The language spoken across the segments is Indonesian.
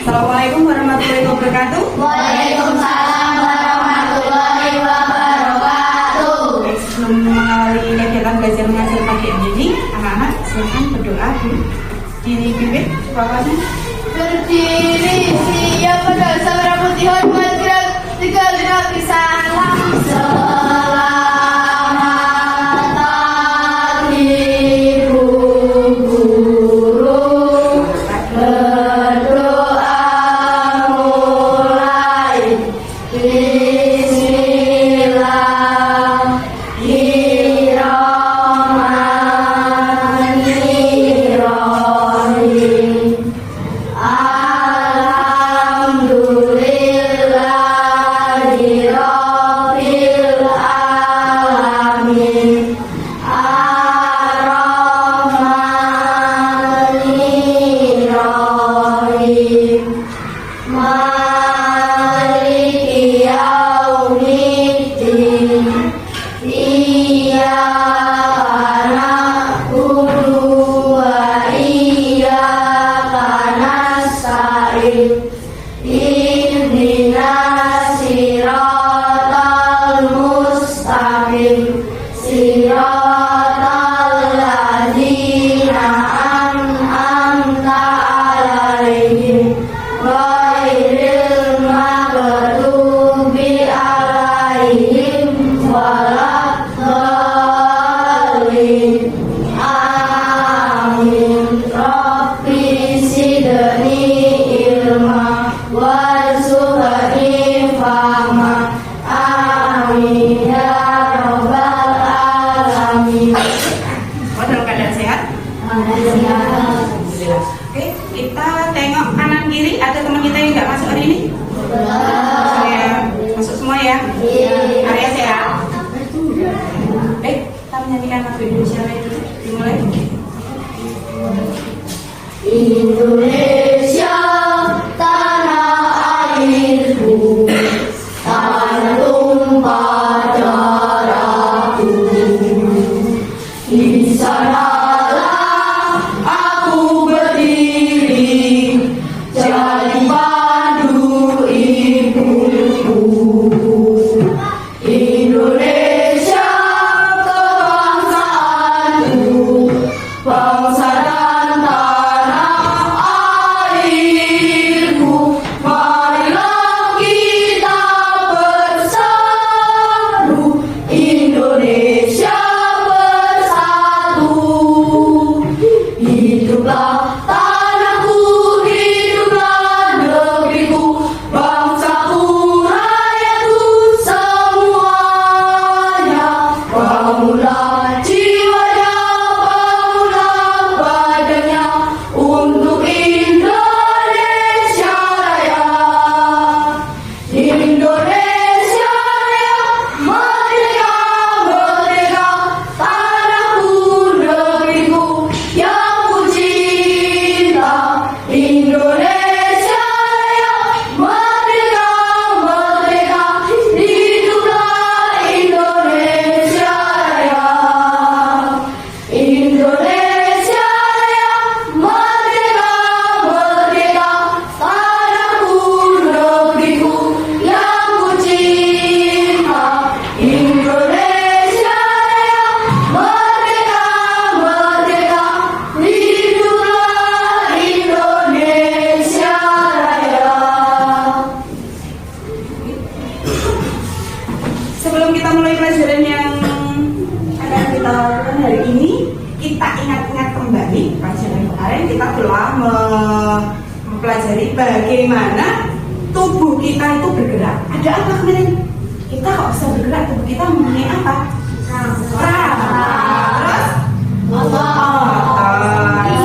Assalamualaikum warahmatullahi wabarakatuh. Waalaikumsalam warahmatullahi wabarakatuh. Sebelum mengawali kegiatan belajar mengajar pagi ini, anak-anak silakan berdoa dulu. Dipimpin bapaknya. Berdiri siap pada sabra putih hormat gerak tiga gerak salam. Selamat pagi Bu Guru. Berdoa mulai. Bismillahirrahmanirrahim. Alhamdulillahirabbil alamin. Ar-Rahmanir-Rahim. Maliki yaumiddin. Iyyaka na'budu wa iyyaka nasta'in. Ihdinas siratal mustaqim. Siratal ladzina an'amta 'alaihim ghairil maghdubi 'alaihim waladdallin. Amin. Rabbi zidni ilma warzuqni fahma. Amin ya rabbal alamin. Oh, dalam keadaan sehat? Alhamdulillah. Oke, kita tengok kanan kiri. Ada teman kita yang nggak masuk hari ini? Saya masuk semua ya. Area sehat. Kita menyanyikan lagu Indonesia lagi. Dimulai. Indonesia tanah airku, tanah tumpah darahku. Di sanalah aku berdiri, jadi pandu ibuku. Indonesia kebangsaanku, bangsa dan tanah airku. Marilah kita bersatu, Indonesia bersatu. Hiduplah tanahku, hiduplah negeriku, bangsaku, rakyatku semuanya. Bangunlah jiwanya, bangunlah badannya untuk Indonesia Raya. Indonesia Raya, merdeka, merdeka, tanahku, negeriku yang ku cinta. Indonesia Raya, merdeka, merdeka, hiduplah Indonesia Raya. Indonesia Raya, merdeka, merdeka, tanahku, negeriku yang ku cinta. Indonesia Raya, merdeka, merdeka, hiduplah Indonesia Raya. Sebelum kita mulai pelajaran yang akan kita lakukan hari ini, kita ingat-ingat kembali pelajaran kemarin. Kita telah mempelajari bagaimana tubuh kita itu bergerak. Ada apa kemarin? Kita kok bisa bergerak? Tubuh kita mempunyai apa? Terus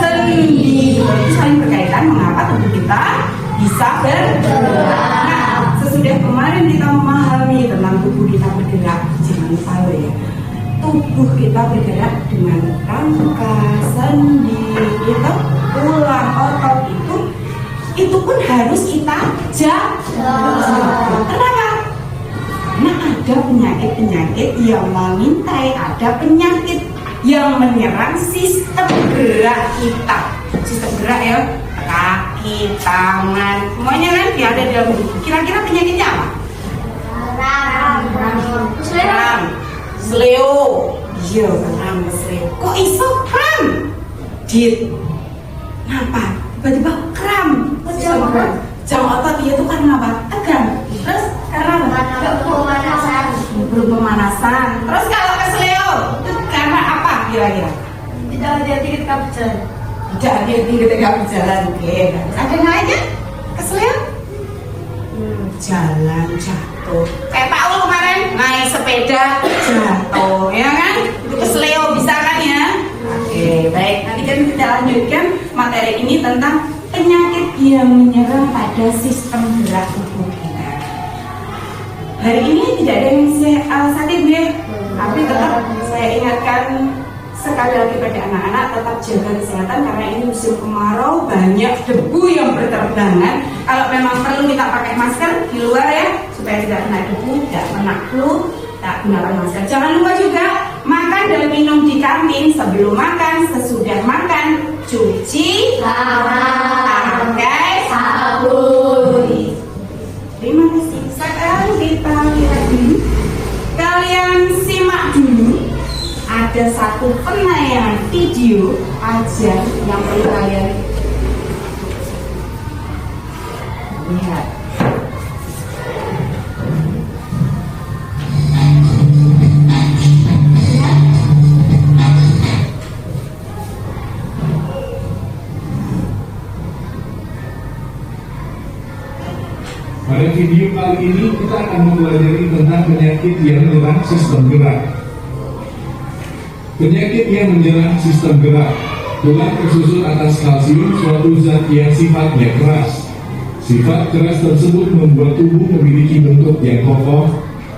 sendi. Itu saling berkaitan mengapa tubuh kita bisa bergerak. Nah, sesudah kemarin kita memahami tentang tubuh kita bergerak, jangan lupa ya, tubuh kita bergerak dengan rangka, sendi, itu tulang, otot itu pun harus kita jaga. Kenapa? Karena ada penyakit-penyakit yang mengintai, ada penyakit yang menyerang sistem gerak kita. Sistem gerak ya, kaki, kaki, tangan, semuanya nanti ada di dalam tubuh. Kira-kira penyakitnya apa? Kram, sleo. Iya, kram, sleo. Kok iso kram? Dit. Kenapa? Tiba-tiba kram. Jam otot dia tuh kan kenapa? Tegang. Terus karena apa? Belum pemanasan. Terus kalau kesleo itu karena apa kira-kira? Tidak hati-hati ketika berjalan. Tidak hati-hati ketika berjalan. Oke. Ada yang lainnya? Kesleo? Jalan jatuh. Kayak Pak Ul kemarin naik sepeda jatuh, ya kan? Itu kesleo bisa kan ya? Oke, baik. Nanti kan kita lanjutkan materi ini tentang penyakit yang menyerang pada sistem gerak tubuh kita. Hari ini tidak ada yang sakit ya, tapi tetap saya ingatkan sekali lagi pada anak-anak tetap jaga kesehatan karena ini musim kemarau, banyak debu yang berterbangan. Kalau memang perlu kita pakai masker di luar ya supaya tidak kena debu, tidak kena flu, tak gunakan masker. Jangan lupa juga makan dan minum di kantin sebelum makan, sesudah makan, cuci tangan, pakai sabun. Terima kasih. Sekarang kita lihat dulu. Kalian simak dulu. Ada satu penayangan video aja yang perlu kalian lihat. Pada video kali ini kita akan mempelajari tentang penyakit yang menyerang sistem gerak. Penyakit yang menyerang sistem gerak. Tulang tersusun atas kalsium, suatu zat yang sifatnya keras. Sifat keras tersebut membuat tubuh memiliki bentuk yang kokoh.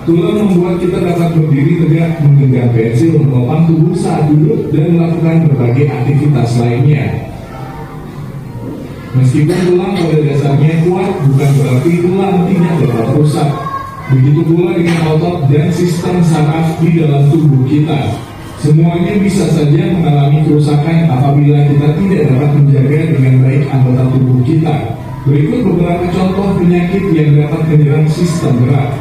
Tulang membuat kita dapat berdiri tegak, menggenggam pensil, menopang tubuh saat duduk, dan melakukan berbagai aktivitas lainnya. Meskipun tulang pada dasarnya kuat, bukan berarti tulang tidak dapat rusak. Begitu pula dengan otot dan sistem saraf di dalam tubuh kita. Semuanya bisa saja mengalami kerusakan apabila kita tidak dapat menjaga dengan baik anggota tubuh kita. Berikut beberapa contoh penyakit yang dapat menyerang sistem gerak.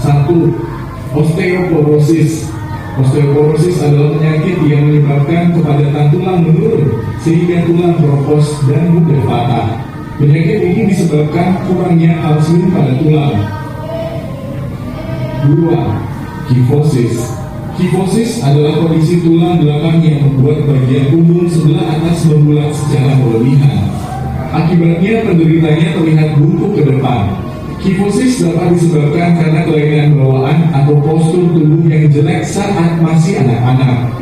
1. Osteoporosis. Osteoporosis adalah penyakit yang menyebabkan kepadatan tulang menurun sehingga tulang keropos dan mudah patah. Penyakit ini disebabkan kurangnya kalsium pada tulang. 2. Kifosis. Kifosis adalah kondisi tulang belakang yang membuat bagian punggung sebelah atas membulat secara berlebihan. Akibatnya penderitanya terlihat bungkuk ke depan. Kifosis dapat disebabkan karena kelainan bawaan atau postur tubuh yang jelek saat masih anak-anak.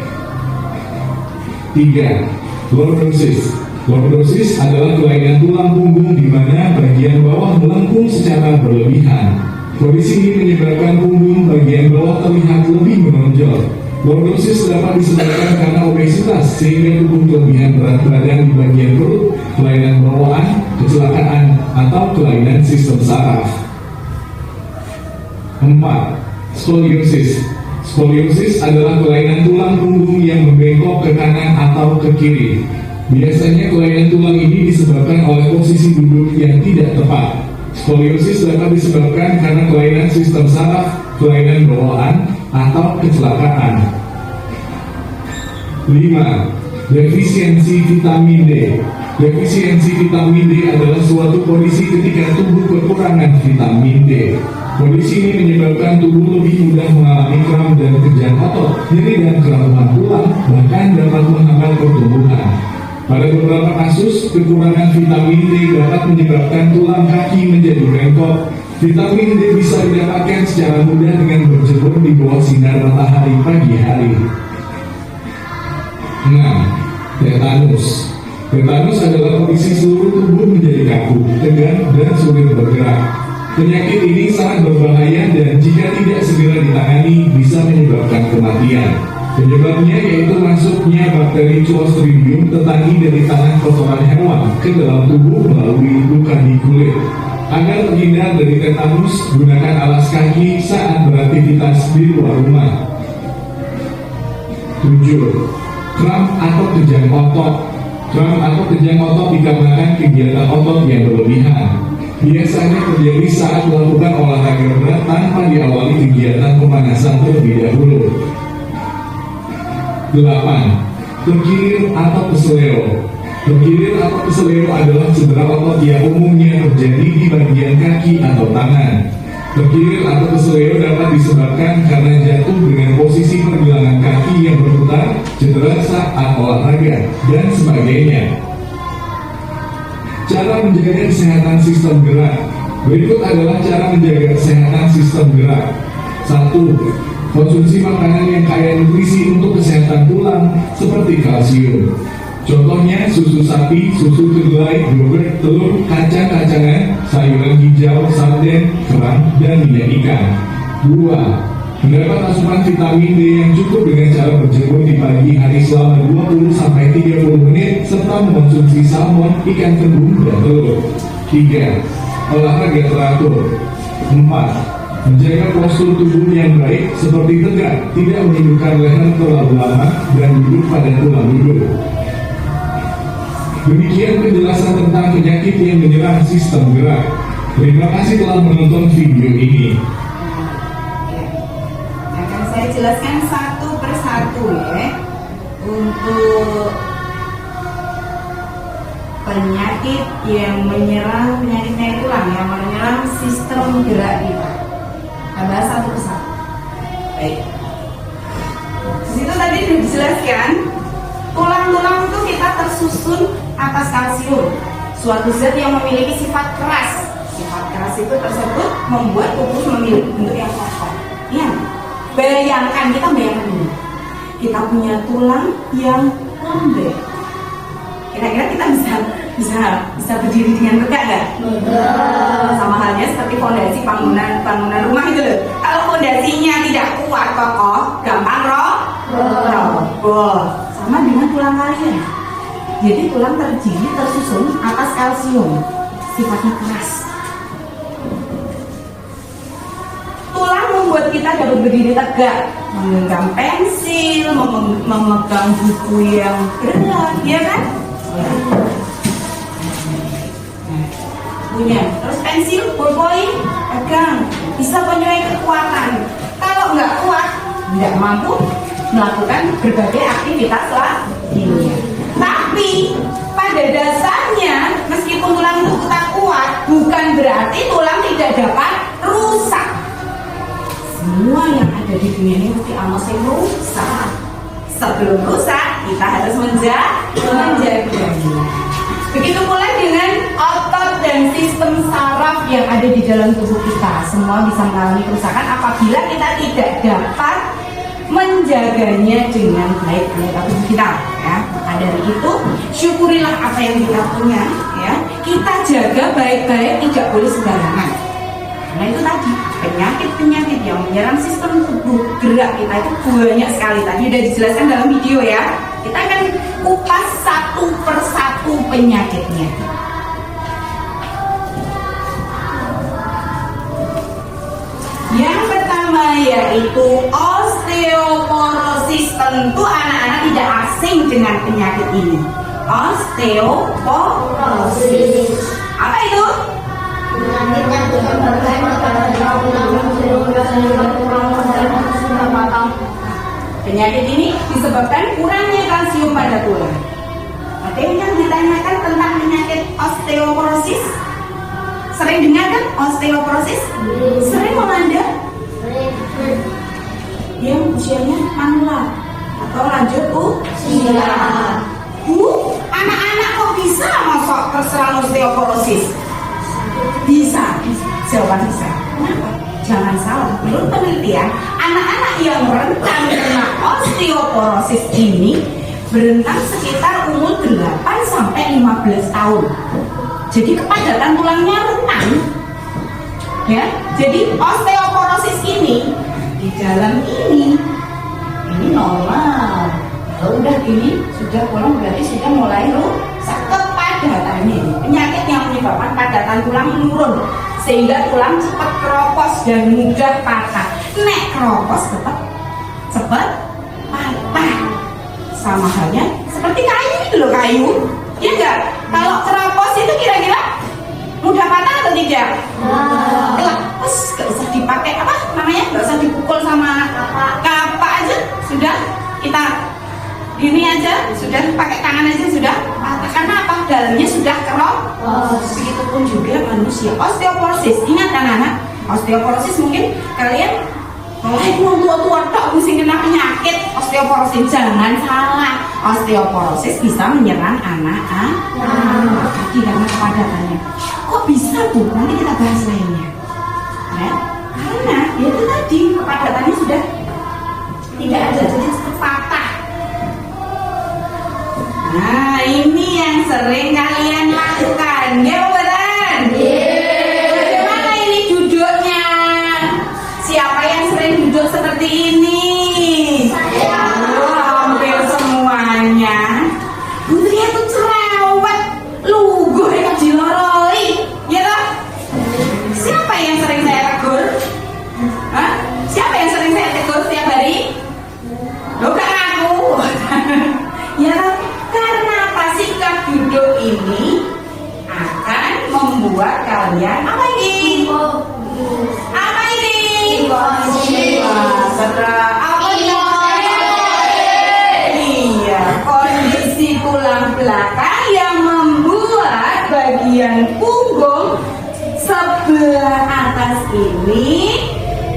3. Lordosis. Lordosis adalah kelainan tulang punggung di mana bagian bawah melengkung secara berlebihan. Kondisi ini menyebabkan punggung bagian bawah terlihat lebih menonjol. Lordosis dapat disebabkan karena obesitas sehingga tubuh kelebihan berat badan di bagian perut, kelainan bawaan, kecelakaan, atau kelainan sistem saraf. 4. Skoliosis. Skoliosis adalah kelainan tulang punggung yang membengkok ke kanan atau ke kiri. Biasanya kelainan tulang ini disebabkan oleh posisi duduk yang tidak tepat. Skoliosis dapat disebabkan karena kelainan sistem saraf, kelainan bawaan, atau kecelakaan. 5. Defisiensi vitamin D. Defisiensi vitamin D adalah suatu kondisi ketika tubuh kekurangan vitamin D. Kondisi ini menyebabkan tubuh lebih mudah mengalami kram dan kejang otot, nyeri dan kelemahan tulang, bahkan dapat menghambat pertumbuhan. Pada beberapa kasus, kekurangan vitamin D dapat menyebabkan tulang kaki menjadi bengkok. Vitamin D bisa didapatkan secara mudah dengan berjemur di bawah sinar matahari pagi hari. 6. Tetanus. Tetanus adalah kondisi seluruh tubuh menjadi kaku, tegang, dan sulit bergerak. Penyakit ini sangat berbahaya dan jika tidak segera ditangani bisa menyebabkan kematian. Penyebabnya yaitu masuknya bakteri Clostridium tetani dari tangan kotoran hewan ke dalam tubuh melalui luka di kulit. Agar terhindar dari tetanus, gunakan alas kaki saat beraktivitas di luar rumah. 7. Kram atau kejang otot. Kram atau kejang otot dikarenakan kegiatan otot yang berlebihan. Biasanya terjadi saat melakukan olahraga berat tanpa diawali kegiatan pemanasan terlebih dahulu. 8. Terkilir atau keseleo. Terkilir atau keseleo adalah cedera otot yang umumnya terjadi di bagian kaki atau tangan. Terkilir atau keseleo dapat disebabkan karena jatuh dengan posisi pergelangan kaki yang berputar, cedera saat olahraga, dan sebagainya. Cara menjaga kesehatan sistem gerak. Berikut adalah cara menjaga kesehatan sistem gerak. 1. Konsumsi makanan yang kaya nutrisi untuk kesehatan tulang seperti kalsium. Contohnya susu sapi, susu kedelai, yogurt, telur, kacang-kacangan, sayuran hijau, sarden, kerang, dan minyak ikan. 2. Mendapat asupan vitamin D yang cukup dengan cara berjemur di pagi hari selama 20-30 menit serta mengonsumsi salmon, ikan kembung, dan telur. 3. Olahraga teratur. 4. Menjaga postur tubuh yang baik seperti tegak, tidak menundukkan leher terlalu lama, dan duduk pada tulang duduk. Demikian penjelasan tentang penyakit yang menyerang sistem gerak. Terima kasih telah menonton video ini. Akan saya jelaskan satu persatu ya. Untuk penyakit yang menyerang penyakit tulang yang menyerang sistem gerak kita. Kita bahas satu persatu. Baik. Di situ tadi sudah dijelaskan, tulang-tulang itu kita tersusun atas kalsium, suatu zat yang memiliki sifat keras. Sifat keras itu tersebut membuat tubuh memiliki bentuk yang kokoh. Ya, bayangkan ini. Kita punya tulang yang lembek. Kira-kira kita bisa berdiri dengan tegak nggak? Sama halnya seperti fondasi bangunan rumah itu loh. Kalau fondasinya tidak kuat kokoh, gampang roboh. Sama dengan tulang kalian. Jadi tulang terdiri tersusun atas kalsium, sifatnya keras. Tulang membuat kita dapat berdiri tegak, menggenggam pensil, memegang buku yang berat, ya kan? Punya. Terus pensil, ballpoint, pegang, bisa menyuai kekuatan. Kalau nggak kuat, tidak mampu melakukan berbagai aktivitas lainnya. Tapi pada dasarnya, meskipun tulang itu kita kuat, bukan berarti tulang tidak dapat rusak. Semua yang ada di dunia ini mesti amasnya rusak. Sebelum rusak, kita harus menjaganya. Begitu pula dengan otot dan sistem saraf yang ada di dalam tubuh kita. Semua bisa mengalami kerusakan apabila kita tidak dapat menjaganya dengan baik anggota tubuh kita. Ya, maka dari itu syukurilah apa yang kita punya. Ya, kita jaga baik-baik, tidak boleh sembarangan. Karena itu tadi penyakit-penyakit yang menyerang sistem tubuh gerak kita itu banyak sekali. Tadi sudah dijelaskan dalam video ya. Kita akan kupas satu persatu penyakitnya. Yang pertama yaitu osteoporosis. Tentu anak-anak tidak asing dengan penyakit ini. Osteoporosis. Apa itu? Penyakit ini disebabkan kurangnya kalsium pada tulang. Ada yang ditanyakan tentang penyakit osteoporosis? Sering dengar kan osteoporosis? Sering melanda? Yang usianya manula atau lanjut usia. Bu, anak-anak kok bisa masuk terserang osteoporosis? Bisa, jawaban bisa. Kenapa? Jangan salah, menurut penelitian, anak-anak yang rentan kena osteoporosis ini berentang sekitar umur 8-15 tahun. Jadi kepadatan tulangnya rentan. Ya, jadi osteoporosis ini di dalam ini normal. Kalau udah gini sudah kurang berarti sudah mulai rusak kepadatannya. Penyakit yang menyebabkan padatan tulang menurun sehingga tulang cepat keropos dan mudah patah. Nek keropos cepat patah. sama halnya seperti kayu itu loh, kayu. Ya enggak? Kalau keropos itu kira-kira mudah patah atau tidak? Lepas, gak usah dipakai apa namanya? Gak usah dipukul sama kapak aja, sudah kita ini aja, sudah pakai tangan aja sudah patah. Karena apa? Dalamnya sudah keropos. Begitupun juga manusia. Osteoporosis, ingat anak-anak, osteoporosis mungkin kalian itu tua-tua tak mesti kena penyakit osteoporosis. Jangan salah, osteoporosis bisa menyerang anak-anak kaki karena kepadatannya. Kok bisa tuh? Nanti kita bahas lainnya. Ya, karena itu tadi kepadatannya sudah tidak ada, jadi cepat patah. Nah, ini yang sering kalian lakukan, ya bukan? Bagaimana ini duduknya? Siapa yang sering duduk seperti ini? Hampir semuanya. Putri itu cerewet, lugu yang diloroi, ya toh? Siapa yang sering saya tegur? Hah? Siapa yang sering saya tegur setiap hari? Bukan aku. Ya toh? Karena apa? Sikap duduk ini akan membuat kalian apa ini? Apa ini? Iya, kondisi tulang belakang yang membuat bagian punggung sebelah atas ini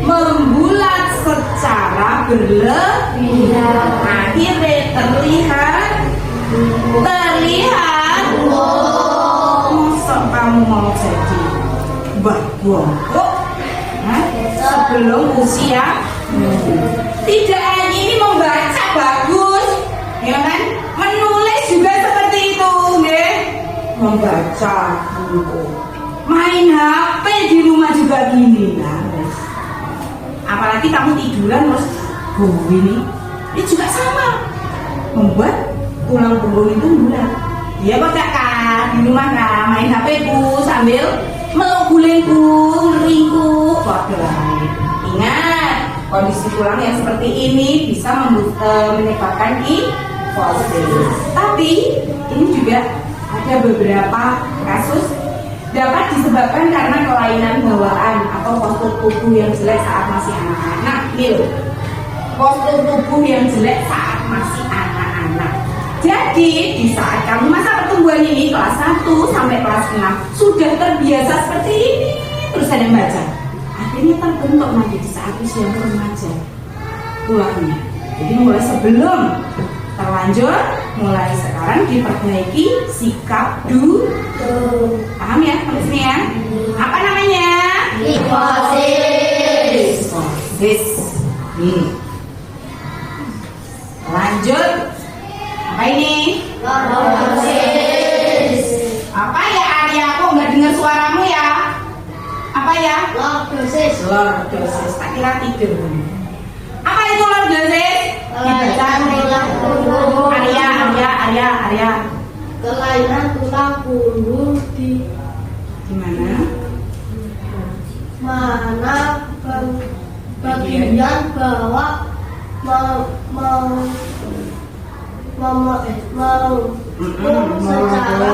membulat secara berlebihan. Akhirnya terlihat. Masa kamu mau jadi bongkok sebelum usia? Tidak hanya ini membaca bagus, ya kan? Menulis juga seperti itu, nggih. Membaca buku, main HP di rumah juga gini, nah. Apalagi kamu tiduran terus ini juga sama, membuat tulang punggung itu bulat. Dia pakai kan di rumah kan main HP ku sambil meluk gulingku, ringku. Ingat, kondisi tulang yang seperti ini bisa menyebabkan kifosis. Tapi ini juga ada beberapa kasus dapat disebabkan karena kelainan bawaan atau postur tubuh yang jelek saat masih anak-anak. Nah, ini loh, postur tubuh yang jelek saat masih anak-anak. Jadi di saat kamu masa pertumbuhan ini kelas 1 sampai kelas 6 sudah terbiasa seperti ini, terus ada yang baca, akhirnya terbentuk nanti di saat usia remaja tulangnya. Jadi mulai sebelum terlanjur, mulai sekarang diperbaiki sikap duduk. Paham ya sampai sini ya? Apa namanya? Kifosis. Lanjut. Apa ini? Lordosis. Apa ya Arya? Aku nggak dengar suaramu ya? Apa ya? Lordosis. Tak kira tidur. Apa itu lordosis? Arya. Kelainan tulang punggung di mana bagian bawah secara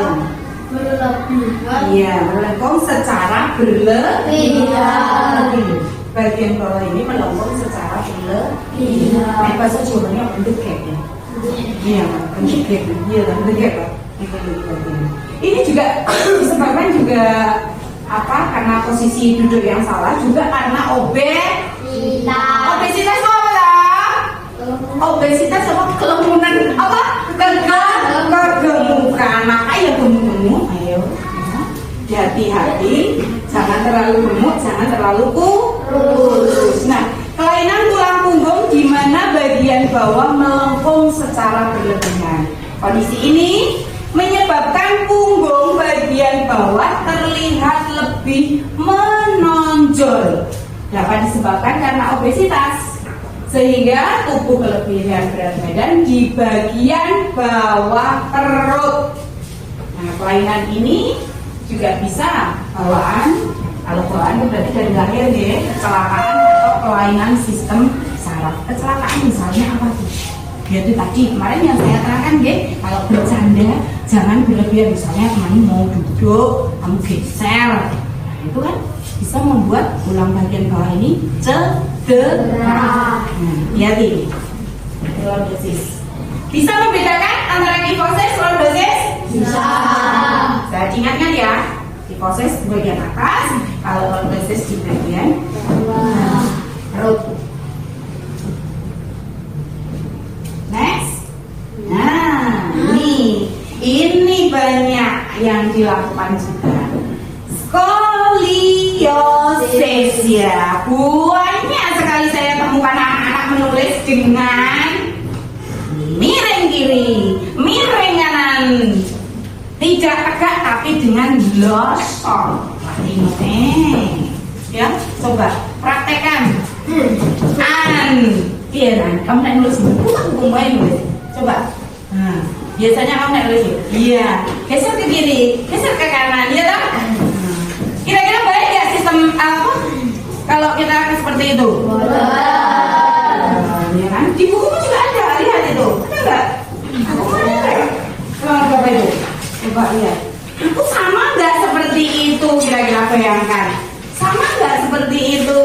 berlebihan. Iya, melengkung secara berlebihan. Bagian bawah ini melengkung secara berlebihan. Bahasa Jawanya bendegek ya. Iya, bendegek. Iya, bendegek Pak. Ini juga disebabkan juga apa? Karena posisi duduk yang salah, juga karena obesitas itu apa lah? Obesitas apa? Kelemahan apa? Kegemukan. Maka ya gemuk-gemuk. Ayo, hati-hati. Jangan terlalu gemuk, jangan terlalu kurus. Nah, kelainan tulang punggung di mana bagian bawah melengkung secara berlebihan. Kondisi ini menyebabkan punggung bagian bawah terlihat lebih menonjol. Dapat disebabkan karena obesitas, sehingga tubuh kelebihan berat badan di bagian bawah perut. Nah, kelainan ini juga bisa bawaan. Kalau bawaan itu berarti dari lahir ya, kecelakaan atau kelainan sistem saraf. Kecelakaan misalnya apa tuh? Yaitu tadi kemarin yang saya terangkan kalau bercanda jangan berlebihan. Misalnya temanmu mau duduk, kamu geser, nah, itu kan bisa membuat tulang bagian bawah ini cedera. Hati-hati. Lordosis. Bisa membedakan antara kifosis, lordosis? Bisa. Saya ingatkan ya, kifosis di bagian atas, kalau lordosis di bagian perut. Next. Nah, ini banyak yang dilakukan juga. Skoliosis ya. Banyak sekali saya temukan anak-anak menulis dengan miring kiri, miring kanan, tidak tegak tapi dengan losong. Ya, coba praktekkan. Kamu naik nulis buku nulis. Coba. Nah, biasanya kamu naik nulis. Iya. Geser ke kiri, geser ke kanan, ya tak? Kira-kira baik nggak sistem apa? Kalau kita seperti itu? Ya kan? Di buku juga ada, lihat itu. Ada nggak? Aku mana ya? Coba itu. Coba lihat. Itu sama nggak seperti itu? Kira-kira bayangkan. Sama nggak seperti itu?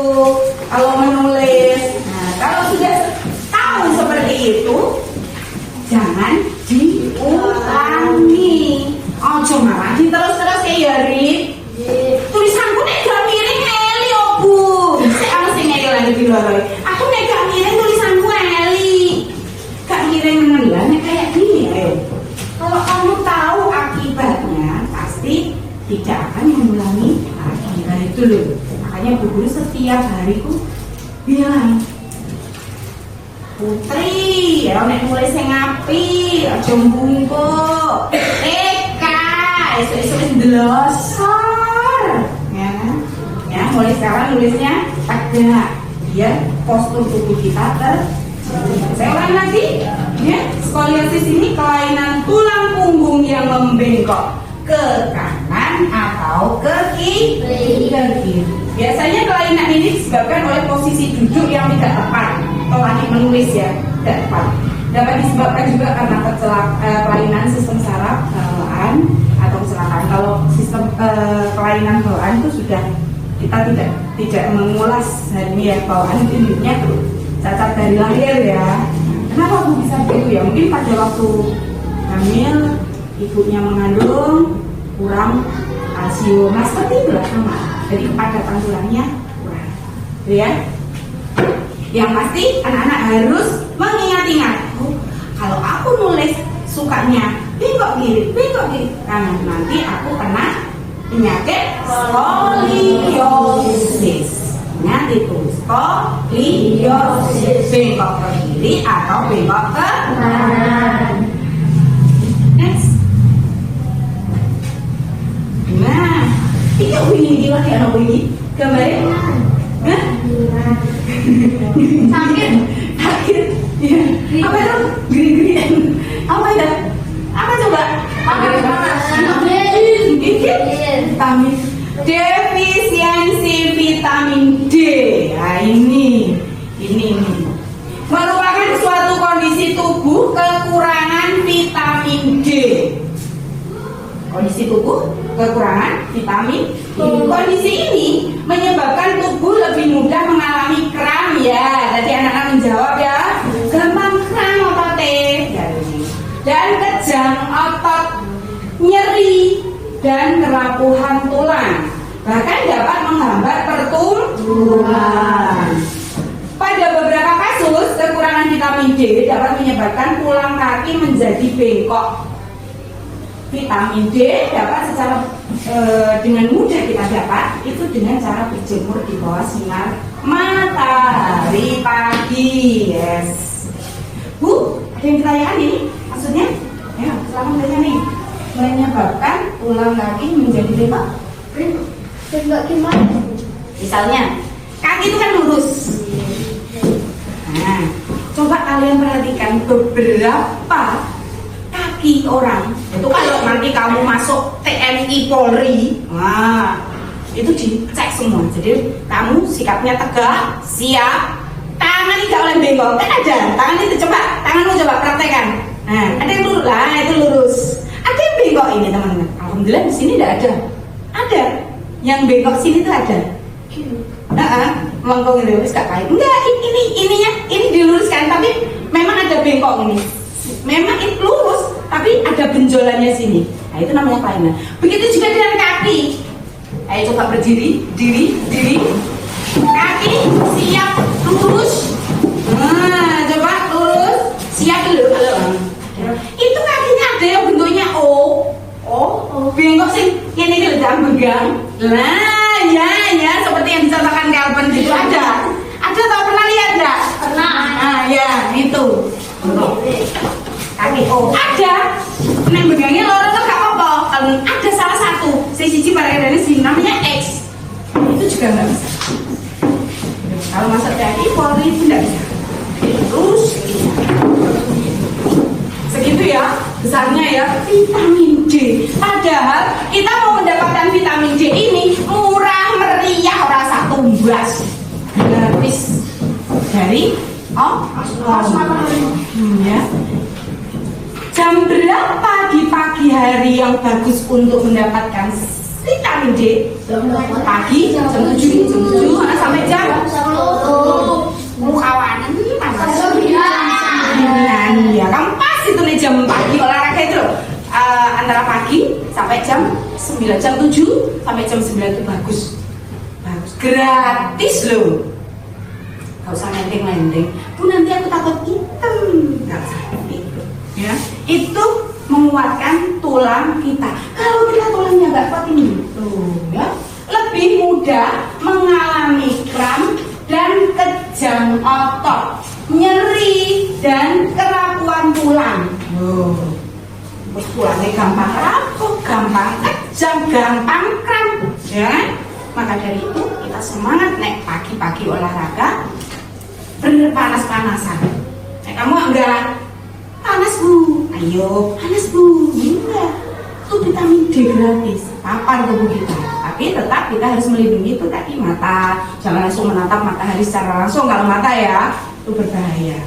Kalau menulis. Nah, kalau sudah tahu seperti itu, jangan diulangi. Oh, cuma terus kayak Rit. Tulisanku nek gak miring eli opo. Saya mesti ngeli lagi di luar. Aku nek gak miring tulisanku eli. Gak miring menelan kayak gini ayo. Kalau kamu tahu akibatnya pasti tidak akan mengulangi lagi. Nah itu loh. Makanya Bu Guru setiap hariku bilang, Putri, ya nek mulai sing api, aja mbungkuk. Esok-esok ndelosor. Ya, mulai sekarang nulisnya tegak. Biar postur tubuh kita saya ulang lagi. Ya, skoliosis ini kelainan tulang punggung yang membengkok ke kanan atau ke kiri. Biasanya kelainan ini disebabkan oleh posisi duduk yang tidak tepat atau lagi menulis ya, tidak tepat. Dapat disebabkan juga karena kelainan sistem saraf bawaan atau kecelakaan. Kalau sistem kelainan bawaan itu sudah kita tidak mengulas hari ini ya, bawaan induknya tuh cacat dari lahir ya. Kenapa Bu bisa begitu ya? Mungkin pada waktu hamil ibunya mengandung kurang kalsium, nah seperti itulah sama. Jadi kepadatan tulangnya kurang, ya. Yang pasti anak-anak harus mengingat-ingat. Kalau aku nulis sukanya bengkok kiri, kanan, nanti aku kena penyakit skoliosis. Ingat itu, skoliosis, bengkok ke kiri atau bengkok ke kanan. Next. Nah, ini ini gila ya anak ini. Gambarnya, hah? Sakit. Ya. Apa itu? Gini-gini. Apa itu? Apa coba? Vitamin. Defisiensi vitamin D. Nah, ini merupakan suatu kondisi tubuh kekurangan vitamin D. Kondisi tubuh kekurangan vitamin D. Kondisi ini menyebabkan tubuh lebih mudah mengalami kram ya. Tadi anak-anak menjawab ya. Gampang kram ototnya. Dan kejang otot, nyeri dan kerapuhan tulang. Bahkan dapat menghambat pertumbuhan. Pada beberapa kasus, kekurangan vitamin D dapat menyebabkan tulang kaki menjadi bengkok. Vitamin D dapat secara dengan mudah kita dapat itu dengan cara berjemur di bawah sinar matahari pagi. Yes. Bu, ada yang pertanyaan ini? Maksudnya? Ya, selamat tanya nih. Menyebabkan tulang kaki menjadi bengkok. Bengkok gimana? Misalnya, kaki itu kan lurus. Nah, coba kalian perhatikan beberapa kaki orang. Itu kalau nanti kamu masuk TNI Polri, nah, itu dicek semua. Jadi kamu sikapnya tegak, siap, tangan ini gak boleh bengkok. Kan ada, tangan itu coba, tanganmu coba praktekkan. Nah, ada yang lurus lah, itu lurus. Ada yang bengkok ini teman-teman. Alhamdulillah di sini tidak ada. Ada yang bengkok sini tuh ada. Melengkung itu gak kayak. Enggak, ini diluruskan, tapi memang ada bengkok ini. Memang itu lurus, tapi ada benjolannya sini. Nah, itu namanya kelainan. Begitu juga dengan kaki. Ayo coba berdiri, diri. Kaki siap lurus. Nah, coba lurus. Siap dulu. Itu kakinya ada yang bentuknya O. Bengkok sih. Ini kalau jangan pegang. Nah, ya, seperti yang dicontohkan Calvin itu ada. Ada tau pernah lihat enggak? Pernah. Nah, ya, itu. Kaki O ada. Neng pegangnya loro tuh gak apa-apa. Kalau ada salah satu, sisi pada dari sini namanya X. Itu juga nggak bisa. Kalau masa TNI, Polri itu nggak bisa. Terus segitu ya besarnya ya vitamin D. Padahal kita mau mendapatkan vitamin D ini murah meriah, rasa tumbas gratis dari ya. Jam berapa di pagi hari yang bagus untuk mendapatkan vitamin D? Pagi jam 7 sampai jam 10. Kawanan panas. Ya, kamu pas itu nih jam pagi olahraga itu loh. Antara pagi sampai jam 9, jam 7 sampai jam 9 itu bagus. Gratis loh. Gak usah lending-lending. Bu, nanti aku takut hitam. Gak usah itu. Ya, itu menguatkan tulang kita. Kalau kita tulangnya nggak kuat ini, tuh ya, lebih mudah mengalami kram dan kejang otot, nyeri dan kerapuan tulang. Terus tulangnya gampang rapuh, gampang kejang, gampang kram, ya. Maka dari itu kita semangat nek pagi-pagi olahraga berpanas-panasan. Nek kamu enggak panas bu, ayo panas bu, enggak, itu vitamin D gratis, papar tubuh kita. Tapi tetap kita harus melindungi itu tadi mata, jangan langsung menatap matahari secara langsung. Kalau mata ya itu berbahaya.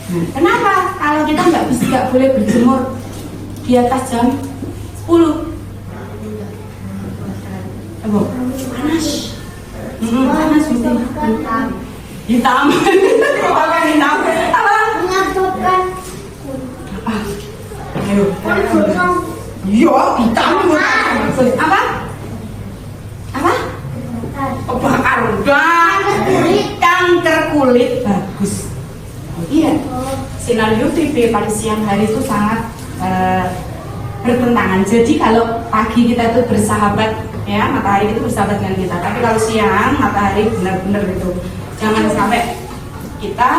Nah, kenapa? Kalau kita nggak boleh berjemur di atas jam 10? Apa? Panas. Panas gitu. Hitam. Apa hitam? Apa? Menyebabkan Ayo. Yo, hitam. Apa? Bakar. Kanker kulit bagus. Iya. Sinar UVB pada siang hari itu sangat bertentangan. Jadi kalau pagi kita itu bersahabat, ya matahari itu bersahabat dengan kita. Tapi kalau siang matahari benar-benar gitu. Jangan sampai kita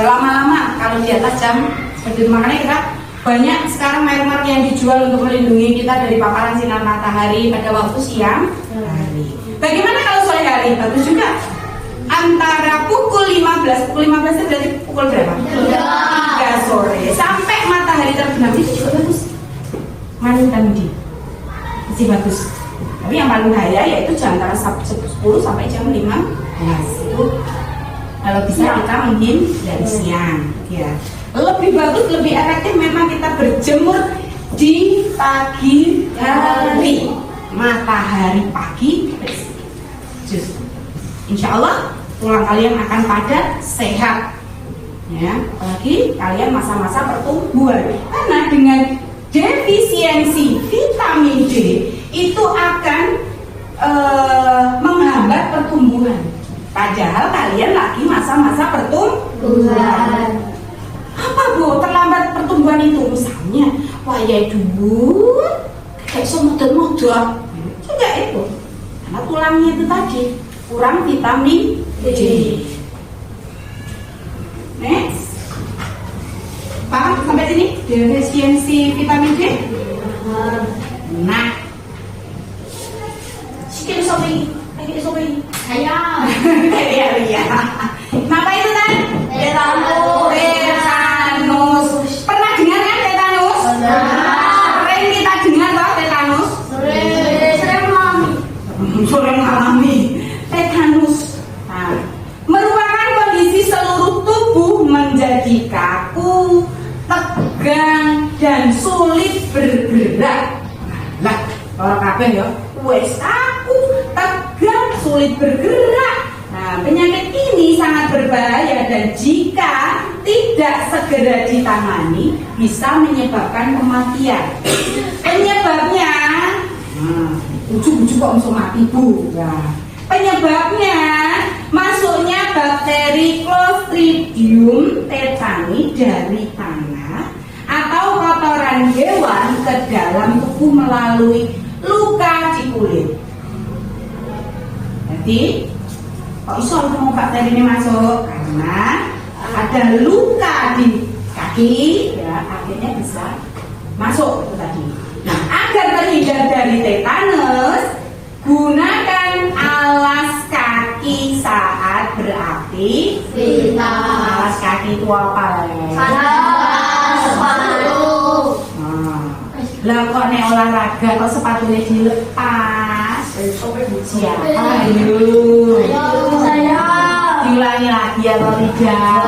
lama-lama kalau di atas jam seperti itu. Makanya kita banyak sekarang merek-merek yang dijual untuk melindungi kita dari paparan sinar matahari pada waktu siang hari. Bagaimana kalau sore hari? Bagus juga. Antara pukul 15 itu berarti pukul berapa? 3 sore sampai matahari terbenam itu juga bagus. Vitamin D masih bagus. Tapi yang paling bahaya yaitu antara 10 sampai jam 15. Itu kalau bisa kita menghindari siang ya. Lebih bagus, lebih efektif memang kita berjemur di pagi hari, matahari pagi justru. Insya Allah tulang kalian akan padat, sehat ya, apalagi kalian masa-masa pertumbuhan. Karena dengan defisiensi vitamin D itu akan menghambat pertumbuhan. Padahal kalian lagi masa-masa pertumbuhan. Apa bu terlambat pertumbuhan itu? Misalnya wayai dulu kayak semodel-model juga itu karena tulangnya itu tadi kurang vitamin D. Next, paham sampai sini defisiensi vitamin D? Nah, sikit sopi ayam. Iya. Apa itu kan? Tetanus. Pernah dengar kan tetanus? Sering kita dengar loh tetanus. Sering mengalami tetanus. Nah, merupakan kondisi dan sulit bergerak. Lah, orang kabeh ya, wes aku tegang, sulit bergerak. Nah, penyakit ini sangat berbahaya dan jika tidak segera ditangani bisa menyebabkan kematian. Penyebabnya, ujuk-ujuk kok langsung mati bu. Nah, penyebabnya masuknya bakteri Clostridium tetani dari tanah atau kotoran hewan ke dalam tubuh melalui luka di kulit. Jadi, kok iso mau bakteri ini masuk? Karena ada luka di kaki, ya akhirnya bisa masuk itu tadi. Nah, agar terhindar dari tetanus, gunakan alas kaki saat beraktivitas. Alas kaki itu apa? Sepatu. Lah kok nek olahraga kok sepatunya dilepas? Siapa? Ayo. Saya. Diulangi lagi atau tidak?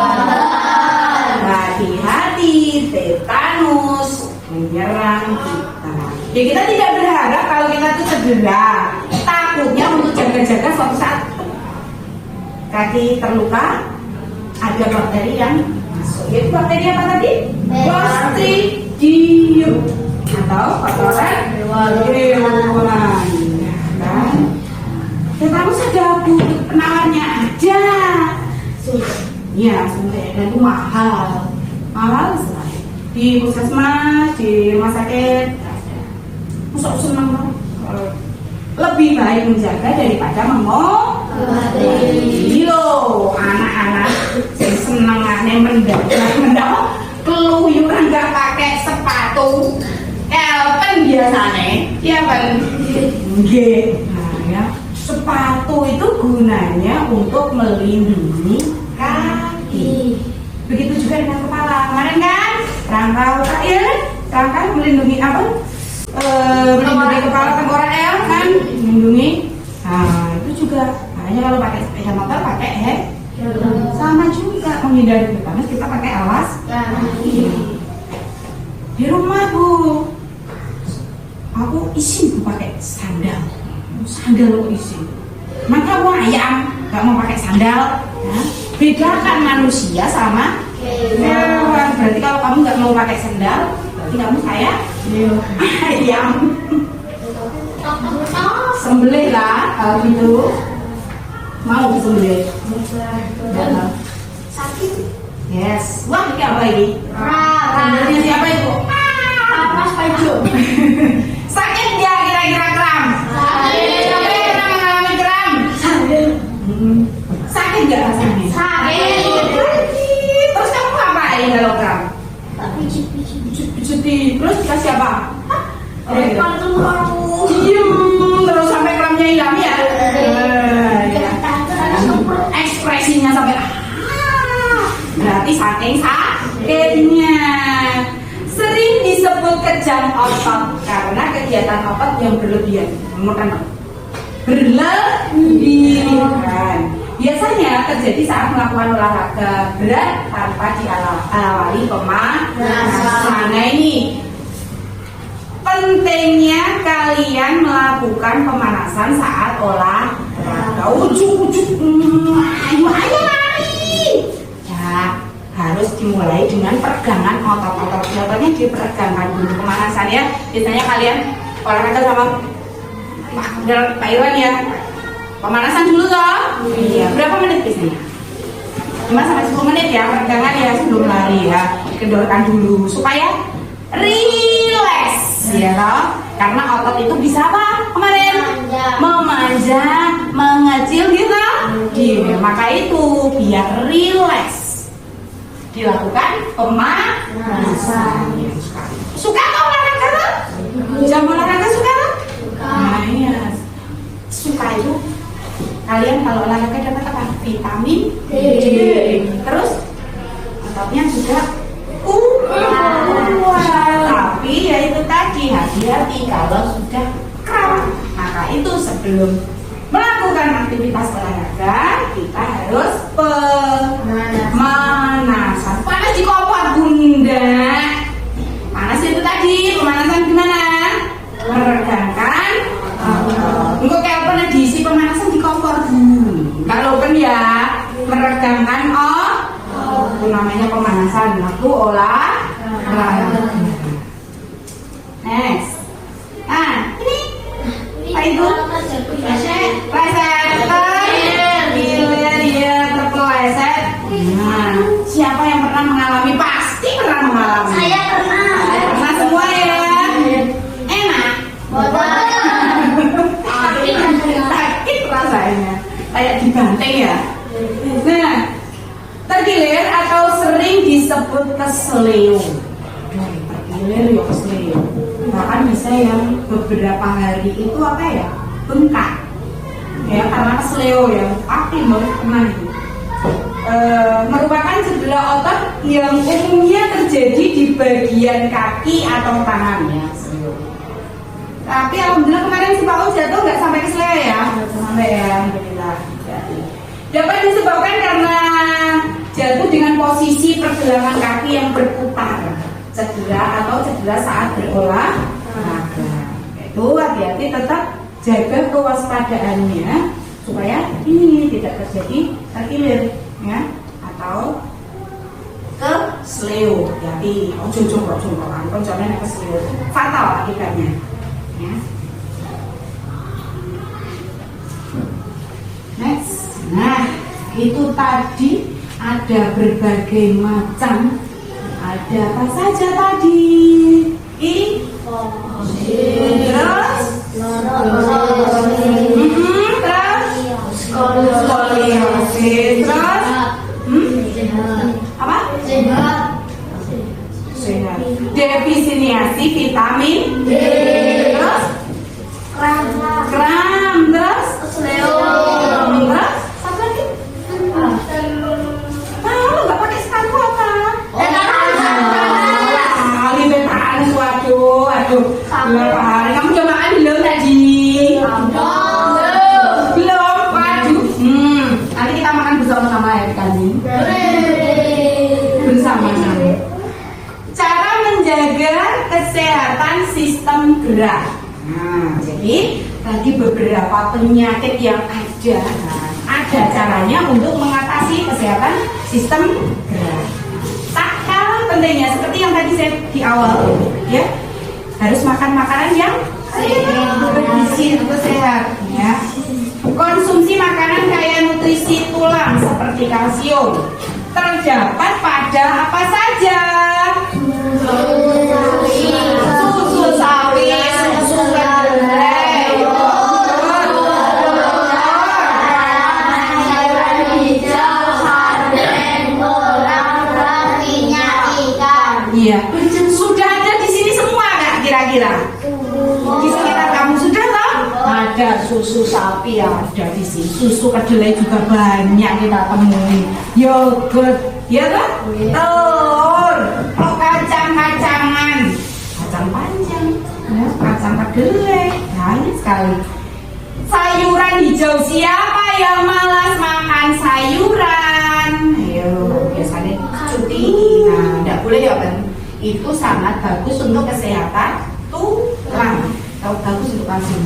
Hati-hati, tetanus menyerang kita. Ya kita tidak berharap kalau kita itu cedera. Takutnya untuk jaga-jaga suatu saat kaki terluka, ada bakteri yang masuk. Yaitu bakteri apa tadi? Clostridium atau kotoran hewan. Kan? Tetanus ada bu, penawarnya ada. Ya, sebenarnya dan itu mahal sekali. Di puskesmas, di rumah sakit, masuk senang banget. Lebih baik menjaga daripada mengobati. Yo, anak-anak yang senengane mendadak keluyuran nggak pakai sepatu, elpen biasanya, ya kan? Nggih. Nah, ya, sepatu itu gunanya untuk melindungi kaki. Begitu juga dengan kepala. Kemarin kan rangka melindungi apa? Melindungi kepala tengkorak kan, melindungi. Nah, itu juga. Makanya kalau pakai sepeda motor pakai sama juga menghindari tetanus kita pakai alas kaki. Di rumah bu, aku izin pakai sandal lo izin. Maka wayang nggak mau pakai sandal. Ya. Bedakan manusia sama hewan. Berarti kalau kamu nggak mau pakai sandal, berarti kamu kayak ayam. Sembelih lah kalau gitu. Mau disembelih? Sakit. Yes. Wah, ini apa ini? Sandalnya siapa itu? Mas Pajo. Sakit ya kira-kira kram? Siapa yang pernah mengalami kram? Sakit nggak rasanya? Sakit. Terus kamu ngapain kalau kram? Pijet-pijet. Terus dikasih apa? Diem terus sampai kramnya hilang ya? Ekspresinya sampai berarti saking sakitnya. Sering disebut kejang otot karena kegiatan otot yang berlebihan. Berlebihan biasanya terjadi saat melakukan olahraga berat tanpa diawali pemanasan. Nah ini pentingnya kalian melakukan pemanasan saat olahraga. Ujuk-ujuk, ayo lari. Ya, harus dimulai dengan peregangan otot-otot. Contohnya diperegangkan dulu pemanasan ya. Biasanya kalian olahraga sama Pak Iwan ya. Pemanasan dulu toh. Iya. Berapa menit biasanya? 5-10 menit ya peregangan ya sebelum lari ya. Kendorkan dulu supaya rileks ya toh. Karena otot itu bisa apa kemarin? Memanjang, mengecil gitu. Iya, maka itu biar rileks dilakukan pemanasan. Suka nggak olahraga? Jam olahraga suka? Nah iya, suka itu kalian kalau olahraga dapat apa? Vitamin D. Terus ototnya juga tapi ya itu tadi hati-hati kalau sudah kram. Maka itu sebelum melakukan aktivitas olahraga kita harus pemanasan. Panas di kompor bunda. Panas itu tadi pemanasan gimana? Meregangkan. Engkau kayak apa nih diisi pemanasan di kompor dulu. Kalau kan ya meregangkan itu namanya pemanasan. Lalu olahraga. Next. Nah, ini apa itu? Pleset, tergilir dia terpeleset. Nah, siapa yang pernah mengalami? Pasti pernah mengalami. Saya pernah. Pernah semua ya. Enak. Sakit rasanya, kayak dibanting ya. Nah, tergilir atau sering disebut keseleo. Tergilir ya keseleo. Bahkan bisa yang beberapa hari itu apa ya, bengkak ya karena keseleo ya, pasti pernah itu. Merupakan cedera otot yang umumnya terjadi di bagian kaki atau tangan ya, keseleo. Tapi alhamdulillah kemarin si Pak jatuh nggak sampai keseleo ya, sampai ya, alhamdulillah. Dapat disebabkan karena jatuh dengan posisi pergelangan kaki yang berputar, cedera atau cedera saat berolahraga. Itu hati-hati, tetap jaga kewaspadaannya supaya ini tidak terjadi terkilir ya atau keseleo. Jadi jongkok-jongkokan konconan keseleo fatal akibatnya ya. Next. Nah, itu tadi ada berbagai macam. Ada apa saja tadi? Terus skoliosis. Terus apa? Sehat. Defisiensi vitamin D. Terus kram. Terus terus apa lagi? Tahu nggak pakai sepatu apa? Waduh, berapa hari? Kamu coba makan belum tadi? Belum, waduh. Nanti kita makan bersama-sama ya kali. Bersama-sama. Cara menjaga kesehatan sistem gerak. Nah, jadi tadi beberapa penyakit yang ada. Nah, ada caranya untuk mengatasi kesehatan sistem gerak. Tak kalah pentingnya seperti yang tadi saya di awal, ya. Harus makan makanan yang bergizi untuk sehat ya. Konsumsi makanan kaya nutrisi tulang seperti kalsium terdapat pada apa saja? Susu sapi, susu kedelai, sayuran hijau, sarden, kolang-kaling, minyak ikan. iya, sudah ada di sini semua nggak kira-kira? Di sekitar kamu sudah toh? Ada susu sapi ya, ada di sini. Susu kedelai juga banyak kita temui. Yogurt, ya kan? Telur, kacang-kacangan, kacang panjang, ya, kacang kedelai, banyak sekali. Sayuran hijau, siapa yang malas makan sayuran? Ayo, biasanya cuti. Nah, tidak boleh ya kan? Itu sangat bagus untuk kesehatan tulang. Bagus untuk kalsium.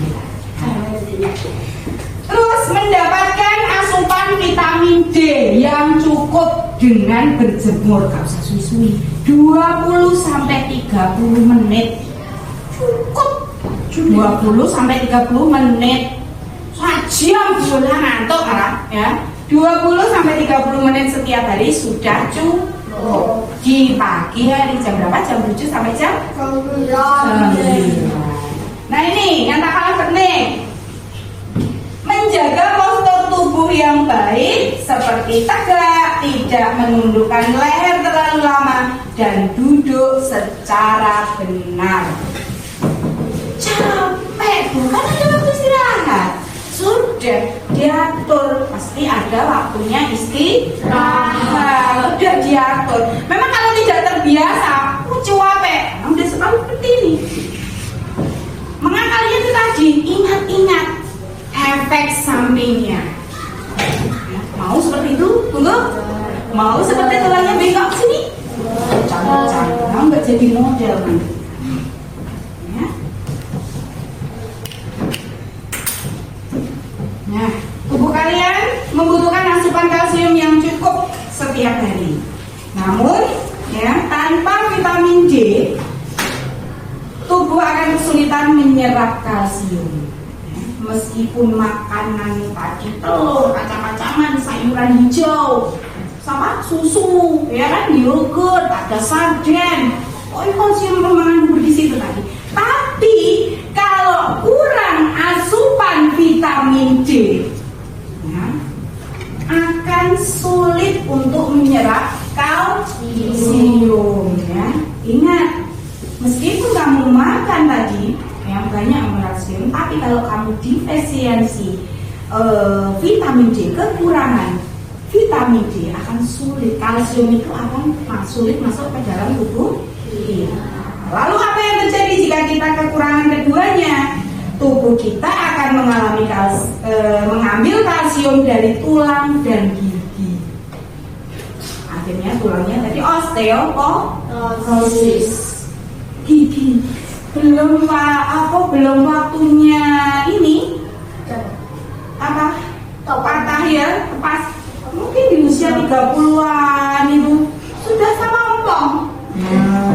Terus mendapatkan asupan vitamin D yang cukup dengan berjemur, gak usah suwi-suwi, 20 sampai 30 menit. Cukup 20 sampai 30 menit. Sajam bola ngantuk ya. 20 sampai 30 menit setiap hari sudah cukup. Di pagi hari jam berapa? Jam 7 sampai jam 9. Nah ini yang tak kalah penting, menjaga postur tubuh yang baik seperti tegak, tidak menundukkan leher terlalu lama, dan duduk secara benar. Capek bukan ada waktu istirahat, sudah diatur, pasti ada waktunya istirahat, sudah diatur. Memang kalau tidak terbiasa, capek, udah selalu seperti ini. Mengakalnya itu tadi, ingat-ingat efek sampingnya. Mau seperti itu? Tunggu. Mau seperti tulangnya bengkok sini? Jangan nggak jadi model nanti. kita menyerap kalsium. Meskipun makanan tadi telur, kacang-kacangan, sayuran hijau, sama susu, ya kan, yogurt, ada sarden, kalsium mengandung di situ tadi. Tapi kalau kurang asupan vitamin D, ya, akan sulit untuk menyerap kalsium. Ya. Ingat, meskipun kamu makan tadi yang banyak kalsium, tapi kalau kamu defisiensi vitamin D, kekurangan vitamin D, akan sulit, kalsium itu akan sulit masuk ke dalam tubuh kita. Lalu apa yang terjadi jika kita kekurangan keduanya? Tubuh kita akan mengambil kalsium dari tulang dan gigi. Akhirnya tulangnya tadi osteoporosis. Gigi belum waktunya ini patah ya, pas mungkin di usia 30-an itu sudah sama ompong.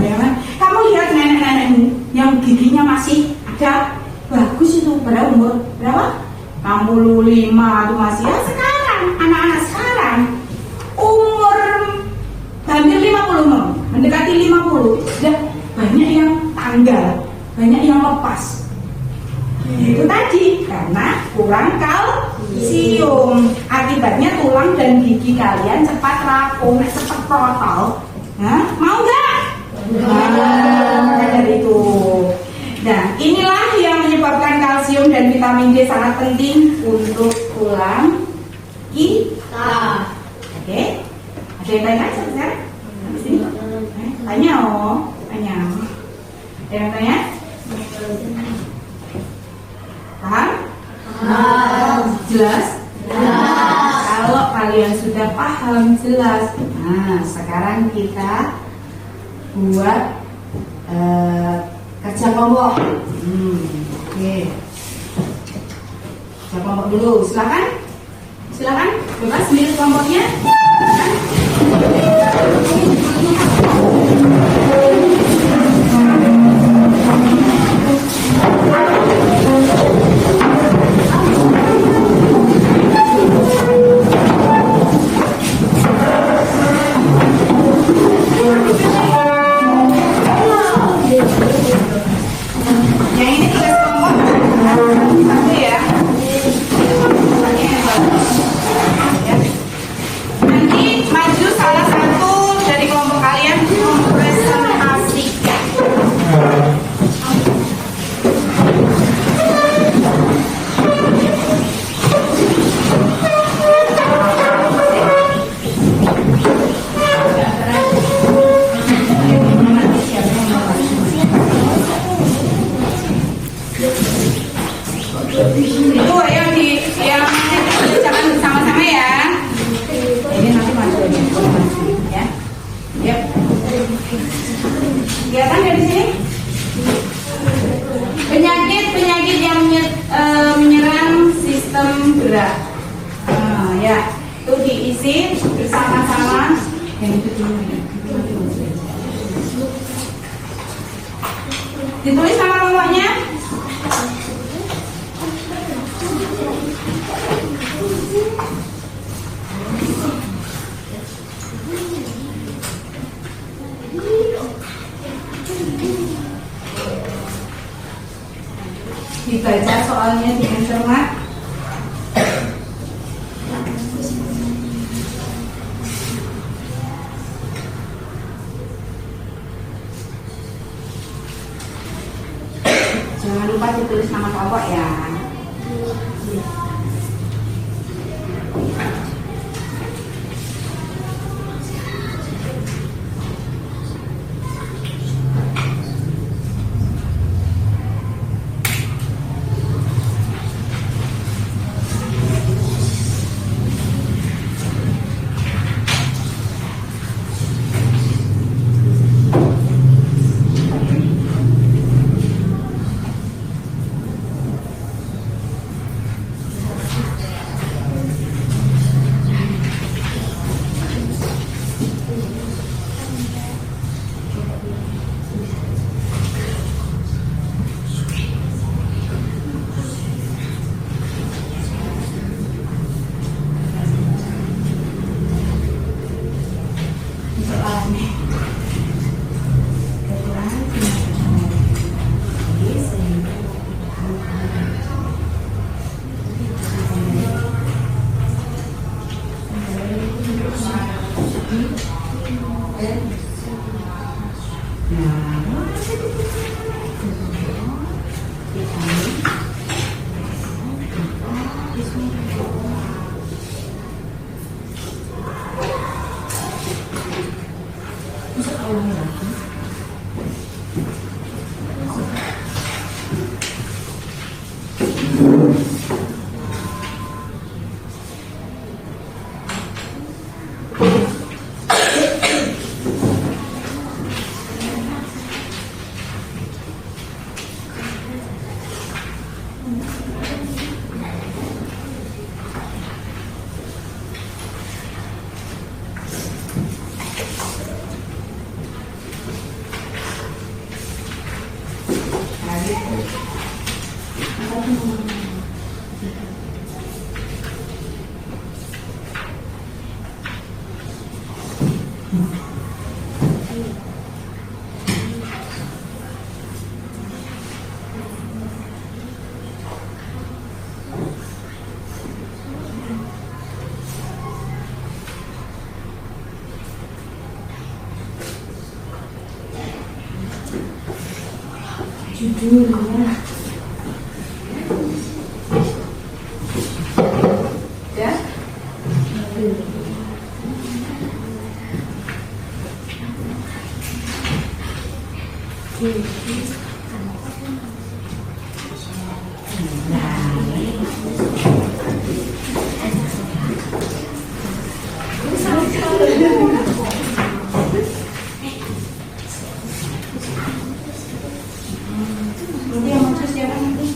Ya kan? Kamu lihat nenek-nenekmu yang giginya masih ada, bagus itu, pada umur berapa? 65 itu masih. Ya sekarang, anak-anak sekarang umur hampir 50, mendekati 50, sudah banyak yang tanggal, banyak yang lepas. Itu tadi karena kurang kalsium. Akibatnya tulang dan gigi kalian cepat rapuh, cepat protol. Mau nggak? Maka dari itu. Nah, inilah yang menyebabkan kalsium dan vitamin D sangat penting untuk tulang kita. Oke? Ada yang tanya sekarang? Tanya tanya. Ada yang tanya? Paham? Jelas? Kalau kalian sudah paham, jelas. Nah, sekarang kita buat kerja kelompok. Oke. Kerja kelompok dulu. Silakan. Bebas milih kelompoknya. Yang ini tugas kelompok satu ya. Nanti maju salah satu dari kelompok kalian mempresentasikan. Itu yang jangan bersama-sama ya. Ini nanti maju ya. Yap. Kelihatan dari sini? Penyakit yang menyerang sistem gerak. Ya, itu diisi bersama-sama. Yang itu ditulis sama kelompoknya. Dibaca soalnya dengan cermat. Jangan lupa ditulis nama kelompok ya. Judulnya ya nanti yang mau siapa nanti?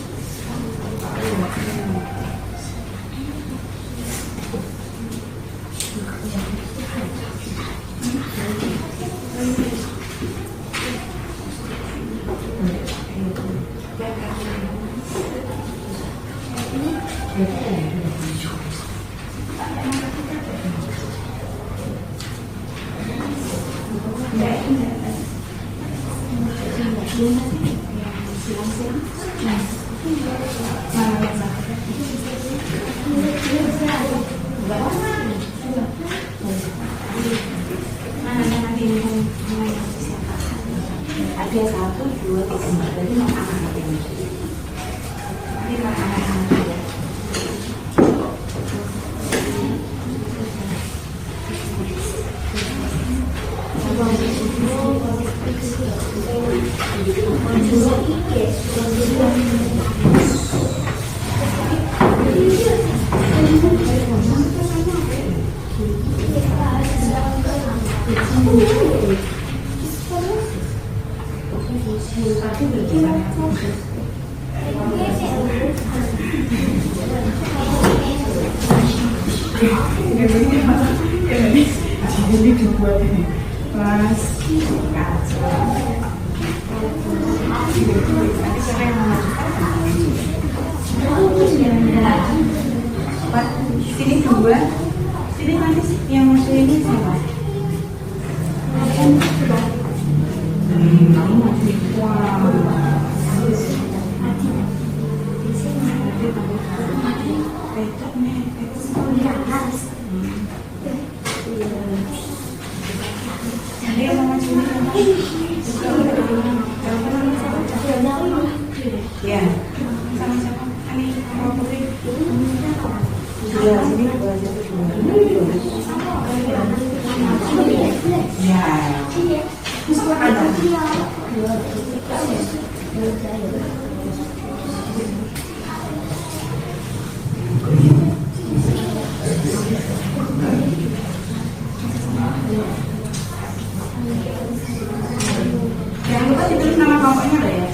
Ada 1, 2, 3, 4 jadi mau anak ini. Ini anak-anak ya. Jadi dibuat ini kelas nanti siapa yang Pak, sini 2 sini nanti yang masuk ini siapa? Kamu masih ya, sama siapa? Ani, sama Putri. Dua, sini 2, 1, 2. Ya. Terus ada. Jangan lupa ditulis nama kelompoknya loh ya.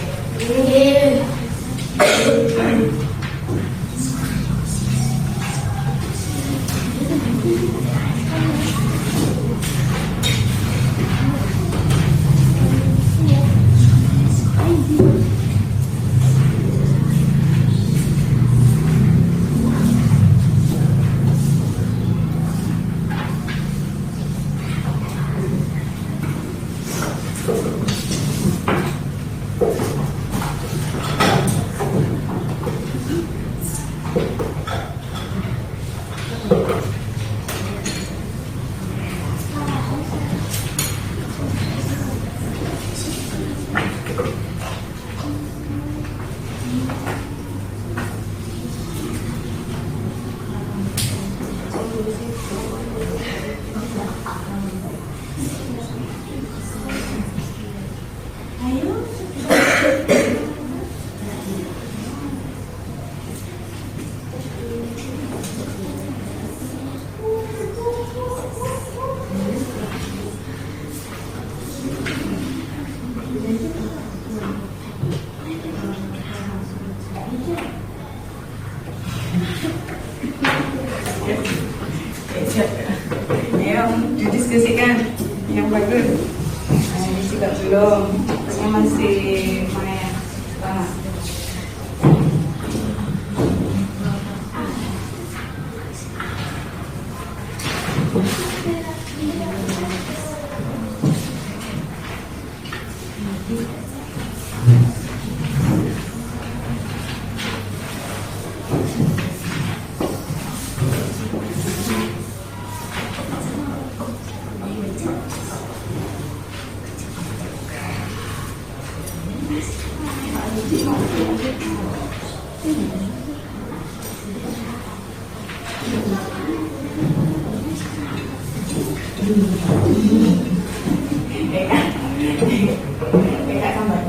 Kayak tambah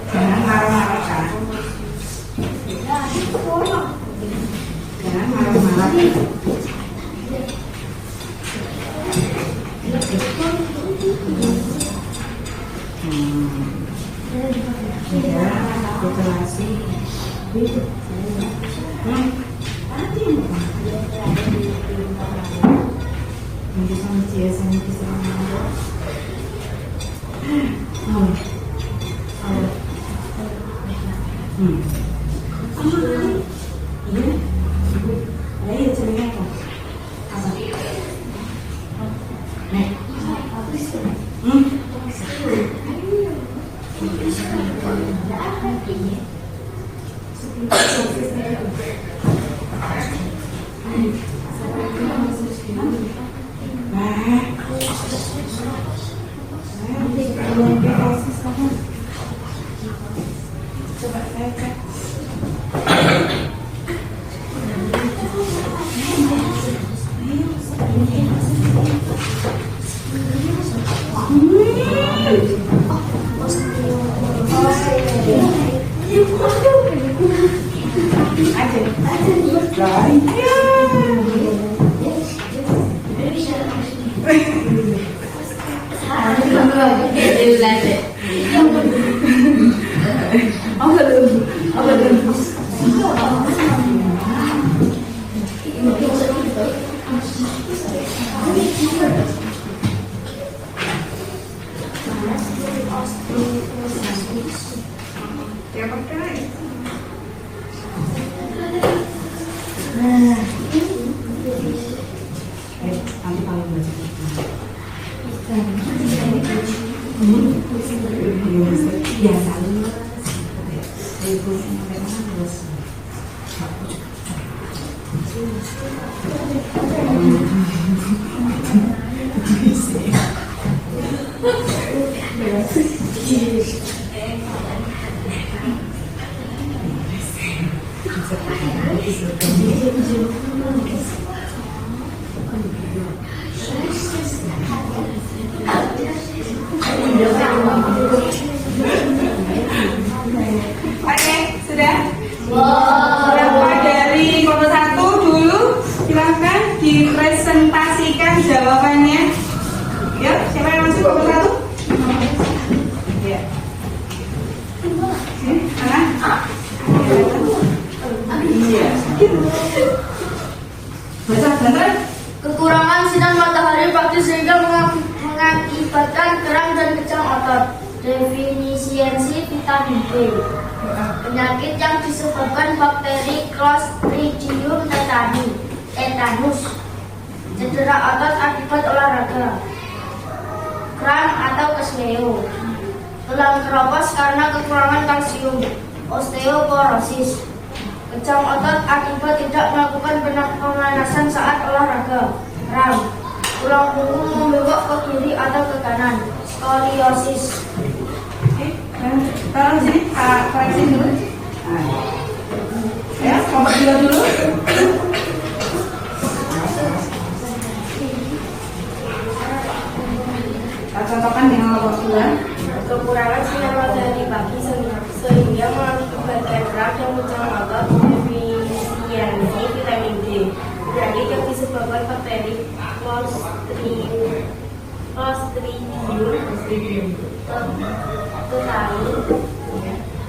jangan marah-marah kan? Jangan marah-marah. Ya, deklarasi. Nanti sama Cia sama Cia iya, cerita apa? Apa? Nek. Coba saya cek. Oke, sudah? Berapa dari kelompok 1 dulu? Silahkan dipresentasikan jawabannya. Ya, siapa yang masuk kelompok 1? Ya. Mana? Iya. Baca bener. Kekurangan sinar matahari pagi sehingga mengakibatkan kram dan kejang otot. Defisiensi vitamin B. Penyakit yang disebabkan bakteri Clostridium tetanus. Cedera otot akibat olahraga. Kram atau kesleo. Tulang keropos karena kekurangan kalsium. Osteoporosis. Kejang otot akibat tidak melakukan pemanasan saat olahraga. Kram. Tulang punggung membengkak ke kiri atau ke kanan. Skoliosis. Taruh sini, koreksi dulu. Ya, kelompok 2 dulu. Kita contohkan dengan kelompok 2. Kekurangan sinar matahari pagi sehingga mengakibatkan kram dan kejang otot. Defisiensi vitamin D. Penyakit yang disebabkan bakteri Clostridium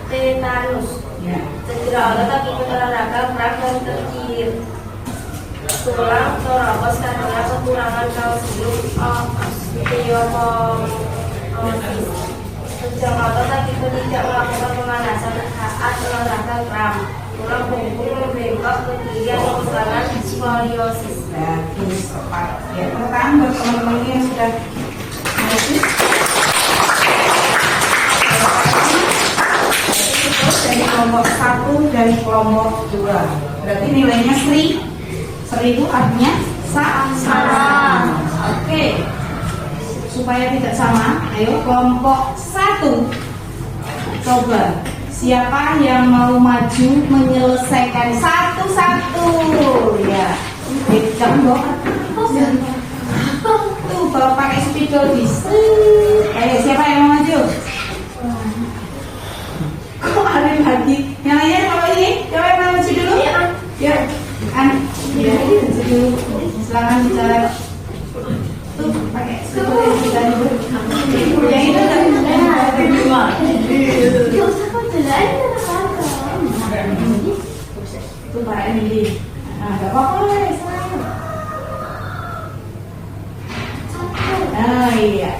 tetanus. Cedera otot akibat olahraga, kram dan terkilir. Tulang keropos karena kekurangan kalsium. Osteoporosis. Kejang otot akibat tidak melakukan pemanasan saat olahraga, kram. Tulang punggung membengkak ke kiri atau ke kanan. Skoliosis. Bagus, tepat. Ya, pertama buat teman-teman yang sudah menulis. Dari kelompok 1 dan kelompok 2. Berarti nilainya Sri. Sri itu artinya sama. Oke. supaya tidak sama, ayo kelompok 1. Coba siapa yang mau maju menyelesaikan satu-satu ya. Jangan bawa tuh bawa pakai spidol bisa. Ayo siapa yang mau maju? Kok ada lagi? Yang lainnya kalau ini siapa yang mau maju dulu? Ya, ya ini maju dulu. Silakan bicara. Tuh pakai spidol yang kita dulu. Yang itu udah kedua. Itu Pak Emily. Nah, gak apa-apa lah, oh iya,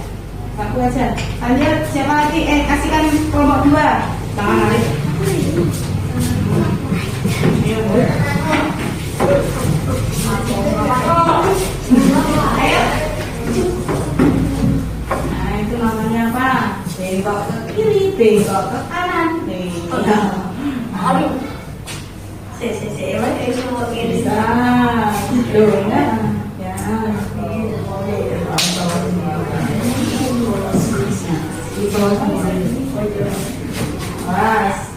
satu aja. Lanjut, siapa lagi? Kasihkan kelompok 2. Tangan narik. Ayo. Nah, itu namanya apa? Bengkok ke kiri, bengkok ke kanan. Bisa. Gitu, ya. Ya. Pas.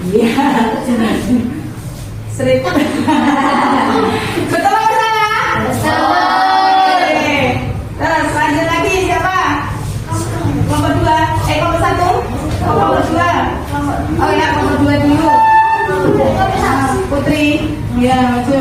Iya. Seribu. Betul apa salah? Betul. Terus lanjut lagi siapa? Kelompok 2. Kelompok 1. Kelompok 2. Oh ya, kelompok 2 dulu. Putri. Ya, maju.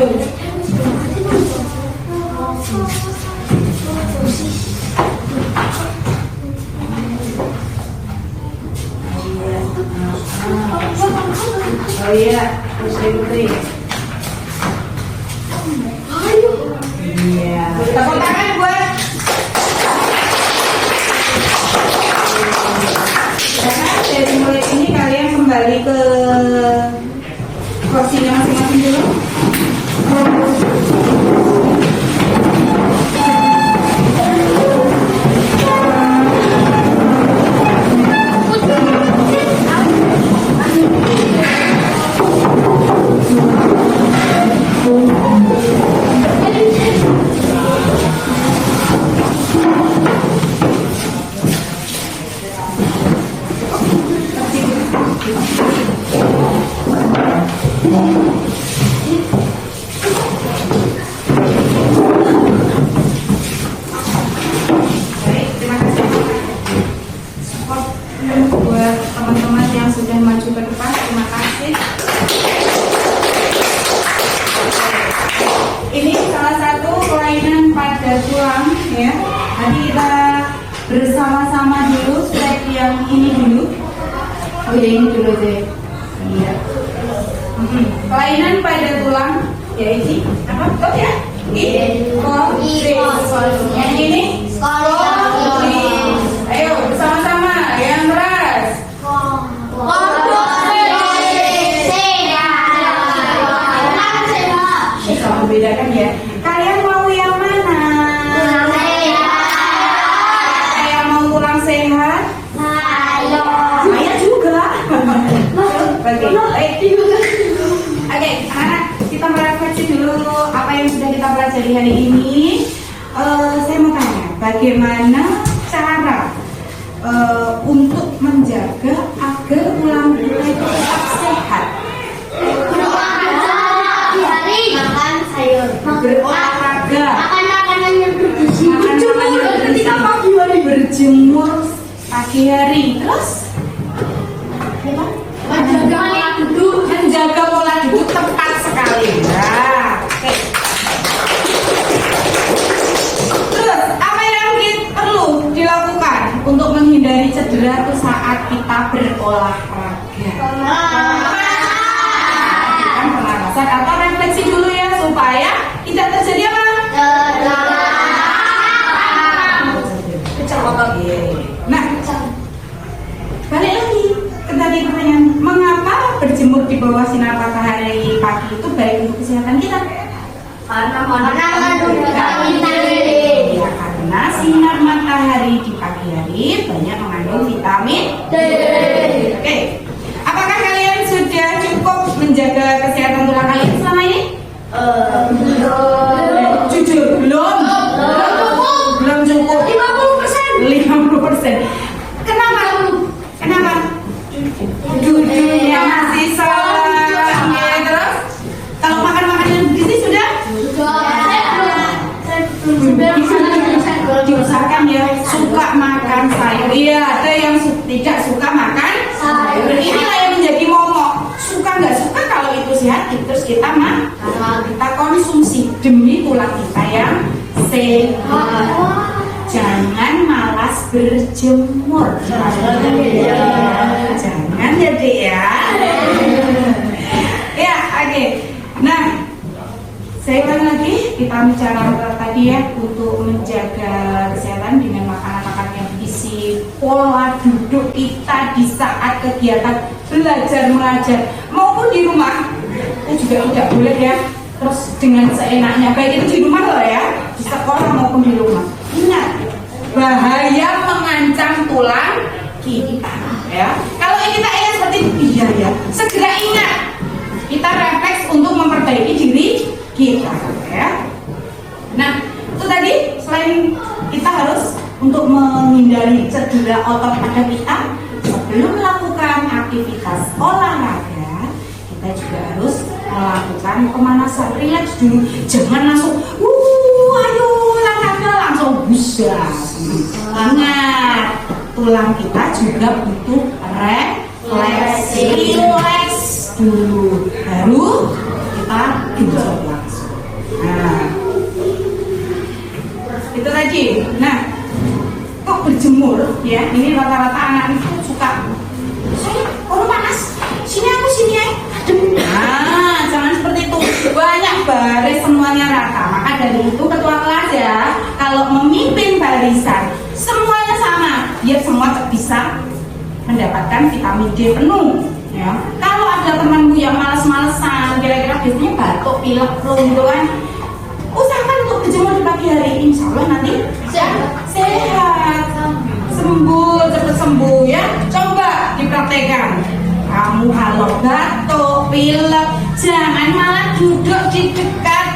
Oh iya, Putri. Iya. Tepuk tangan buat. Karena dari mulai ini kalian kembali ke kursinya masing-masing dulu. Buat teman-teman yang sudah maju ke depan, terima kasih. Ini salah satu kelainan pada tulang ya. Nanti kita bersama-sama dulu step yang ini dulu. Oh ya, ini dulu deh. Iya. Kelainan pada tulang ya ini apa? Oh ya. Yang ini ayo bersama-sama yang keras. Bisa membedakan ya. Kalian mau yang mana? Yang mau tulang sehat? Saya juga. Oke, anak-anak kita merefleksi dulu apa yang sudah kita pelajari hari ini. Saya mau tanya, bagaimana cara untuk menjaga agar tulang kita itu tetap sehat? Makan sayur, Berolahraga, makan makanan yang bergizi, berjemur pagi hari, terus menjaga pola duduk tepat sekali. Nah, oke. Terus apa yang perlu dilakukan untuk menghindari cedera itu saat kita berolahraga? Pernapasan atau refleksi dulu ya supaya tidak terjadi apa? Nah, balik lagi ke tadi pertanyaan, mengapa berjemur di bawah sinar matahari pagi itu baik untuk kesehatan kita? Karena mengandung vitamin D. Ya, karena sinar matahari di pagi hari banyak mengandung vitamin D. Oke, apakah kalian sudah cukup menjaga kesehatan tulang kalian selama ini? Jujur, belum cukup. orang ya suka makan sayur. Iya, ada yang tidak suka makan sayur. Inilah yang menjadi momok. Suka nggak suka kalau itu sehat, terus kita kita konsumsi demi tulang kita yang sehat. Jangan malas berjemur. Jangan ya Dek ya. Ya, oke. Nah, saya ulang lagi, kita bicara tadi ya untuk menjaga kesehatan dengan makanan-makanan yang bergizi, pola duduk kita di saat kegiatan belajar mengajar maupun di rumah itu juga tidak boleh ya. Terus dengan seenaknya, baik itu di rumah loh ya, di sekolah maupun di rumah. Ingat, bahaya mengancam tulang kita ya. Kalau kita ingat seperti itu, iya ya, segera ingat. Kita refleks untuk memperbaiki diri kita ya. Nah, itu tadi selain kita harus untuk menghindari cedera otot pada kita sebelum melakukan aktivitas olahraga, kita juga harus melakukan pemanasan, relax dulu. Jangan langsung ayo olahraga langsung busa. Ingat, tulang kita juga butuh refleksi, relax dulu baru kita genjot langsung. Nah, itu tadi. Nah, kok berjemur ya, ini rata-rata anak itu suka saya kalau panas sini aku sini ya. Nah, jangan seperti itu, banyak baris semuanya rata. Maka dari itu ketua kelas ya, kalau memimpin barisan semuanya sama biar semua bisa mendapatkan vitamin D penuh ya. Kalau ada temanmu yang malas-malesan, kira-kira biasanya batuk, pilek, flu gitu kan, usahakan untuk berjemur di pagi hari, insya Allah nanti sehat, sembuh, cepat sembuh ya. Coba dipraktekkan. Kamu kalau batuk, pilek, jangan malah duduk di dekat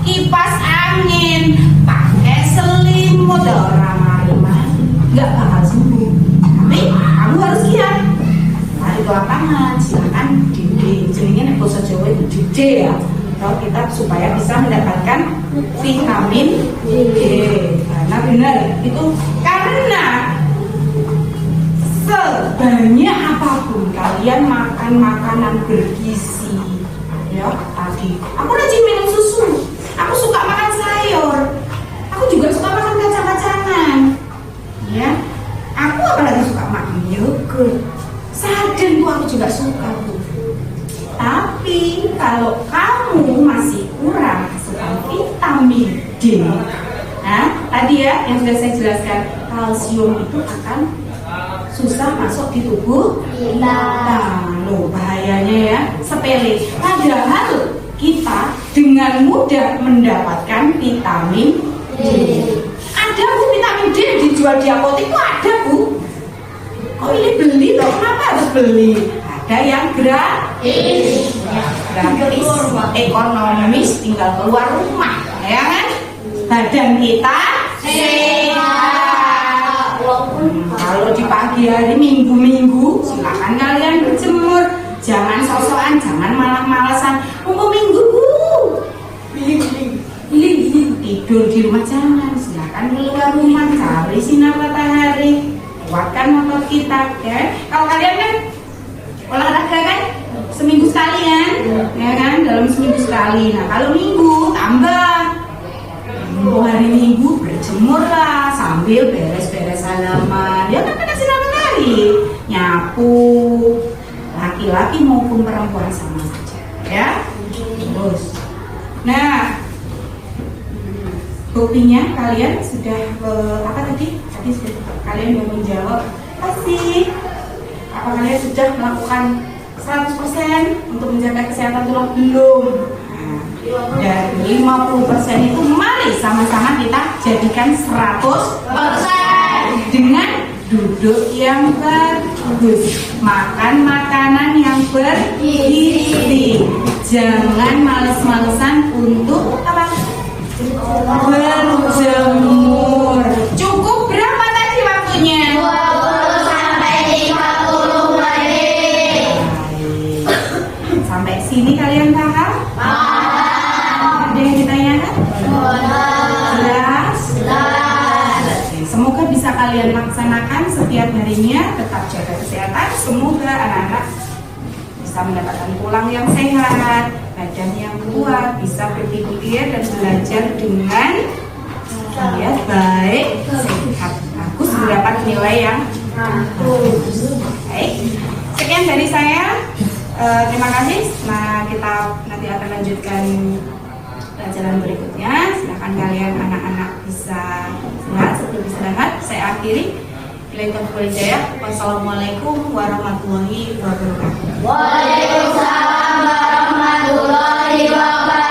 kipas angin, pakai selimut, orang mari-mari, nggak bakal sembuh. Tapi kamu harus giat. Mari ke lapangan, silakan dinding. Jenengnya nek basa Jawa itu dide ya. Kalau kita supaya bisa mendapatkan vitamin D. Karena benar itu, karena sebanyak apapun kalian makan makanan bergizi ya tadi. Aku rajin minum susu, aku suka makan sayur, aku juga suka makan kacang-kacangan ya. Aku apalagi suka makan yogurt, sarden tuh aku juga suka tuh. Tapi kalau kamu masih kurang asupan vitamin D, nah tadi ya yang sudah saya jelaskan, kalsium itu akan susah masuk di tubuh kita. Nah, loh bahayanya ya, sepele. Padahal kita dengan mudah mendapatkan vitamin D. Ada Bu vitamin D dijual di apotek itu ada Bu. Kok ini beli loh? Kenapa harus beli? Ada yang gratis, gratis, ekonomis, tinggal keluar rumah, ya kan? Badan kita sehat. Kalau di pagi hari minggu-minggu silakan kalian berjemur, jangan sosokan, jangan malas-malasan. Minggu tidur di rumah, jangan, silakan keluar rumah, cari sinar matahari, kuatkan otot kita ya. Kalau kalian kan olahraga kan seminggu sekali kan, ya kan, dalam seminggu sekali. Nah kalau minggu tambah, hari minggu berjemur lah sambil beres-beres halaman. Dia kan kena sinar matahari, nyapu, laki-laki maupun perempuan sama saja ya. Terus, nah buktinya kalian sudah apa tadi sudah kalian mau menjawab pasti. Apa kalian sudah melakukan 100% untuk menjaga kesehatan tulang? Belum. Dari 50% itu mari sama-sama kita jadikan 100% dengan duduk yang bagus, makan makanan yang bergizi, jangan males-malesan untuk apa? Berjemur. Cukup berapa tadi waktunya? 20 sampai 50 menit. Sampai sini kalian paham? Ada yang ditanyakan? Jelas? Oke, Semoga bisa kalian laksanakan setiap harinya, tetap jaga kesehatan. Semoga anak-anak bisa mendapatkan tulang yang sehat, badan yang kuat, bisa berpikir dan belajar dengan baik, sehat, bagus, mendapat nilai yang bagus. Baik, sekian dari saya. Terima kasih. Nah, kita nanti akan lanjutkan pelajaran berikutnya. Silakan kalian anak-anak bisa istirahat. Sebelum istirahat, saya akhiri. Wassalamualaikum warahmatullahi wabarakatuh. Waalaikumsalam warahmatullahi wabarakatuh.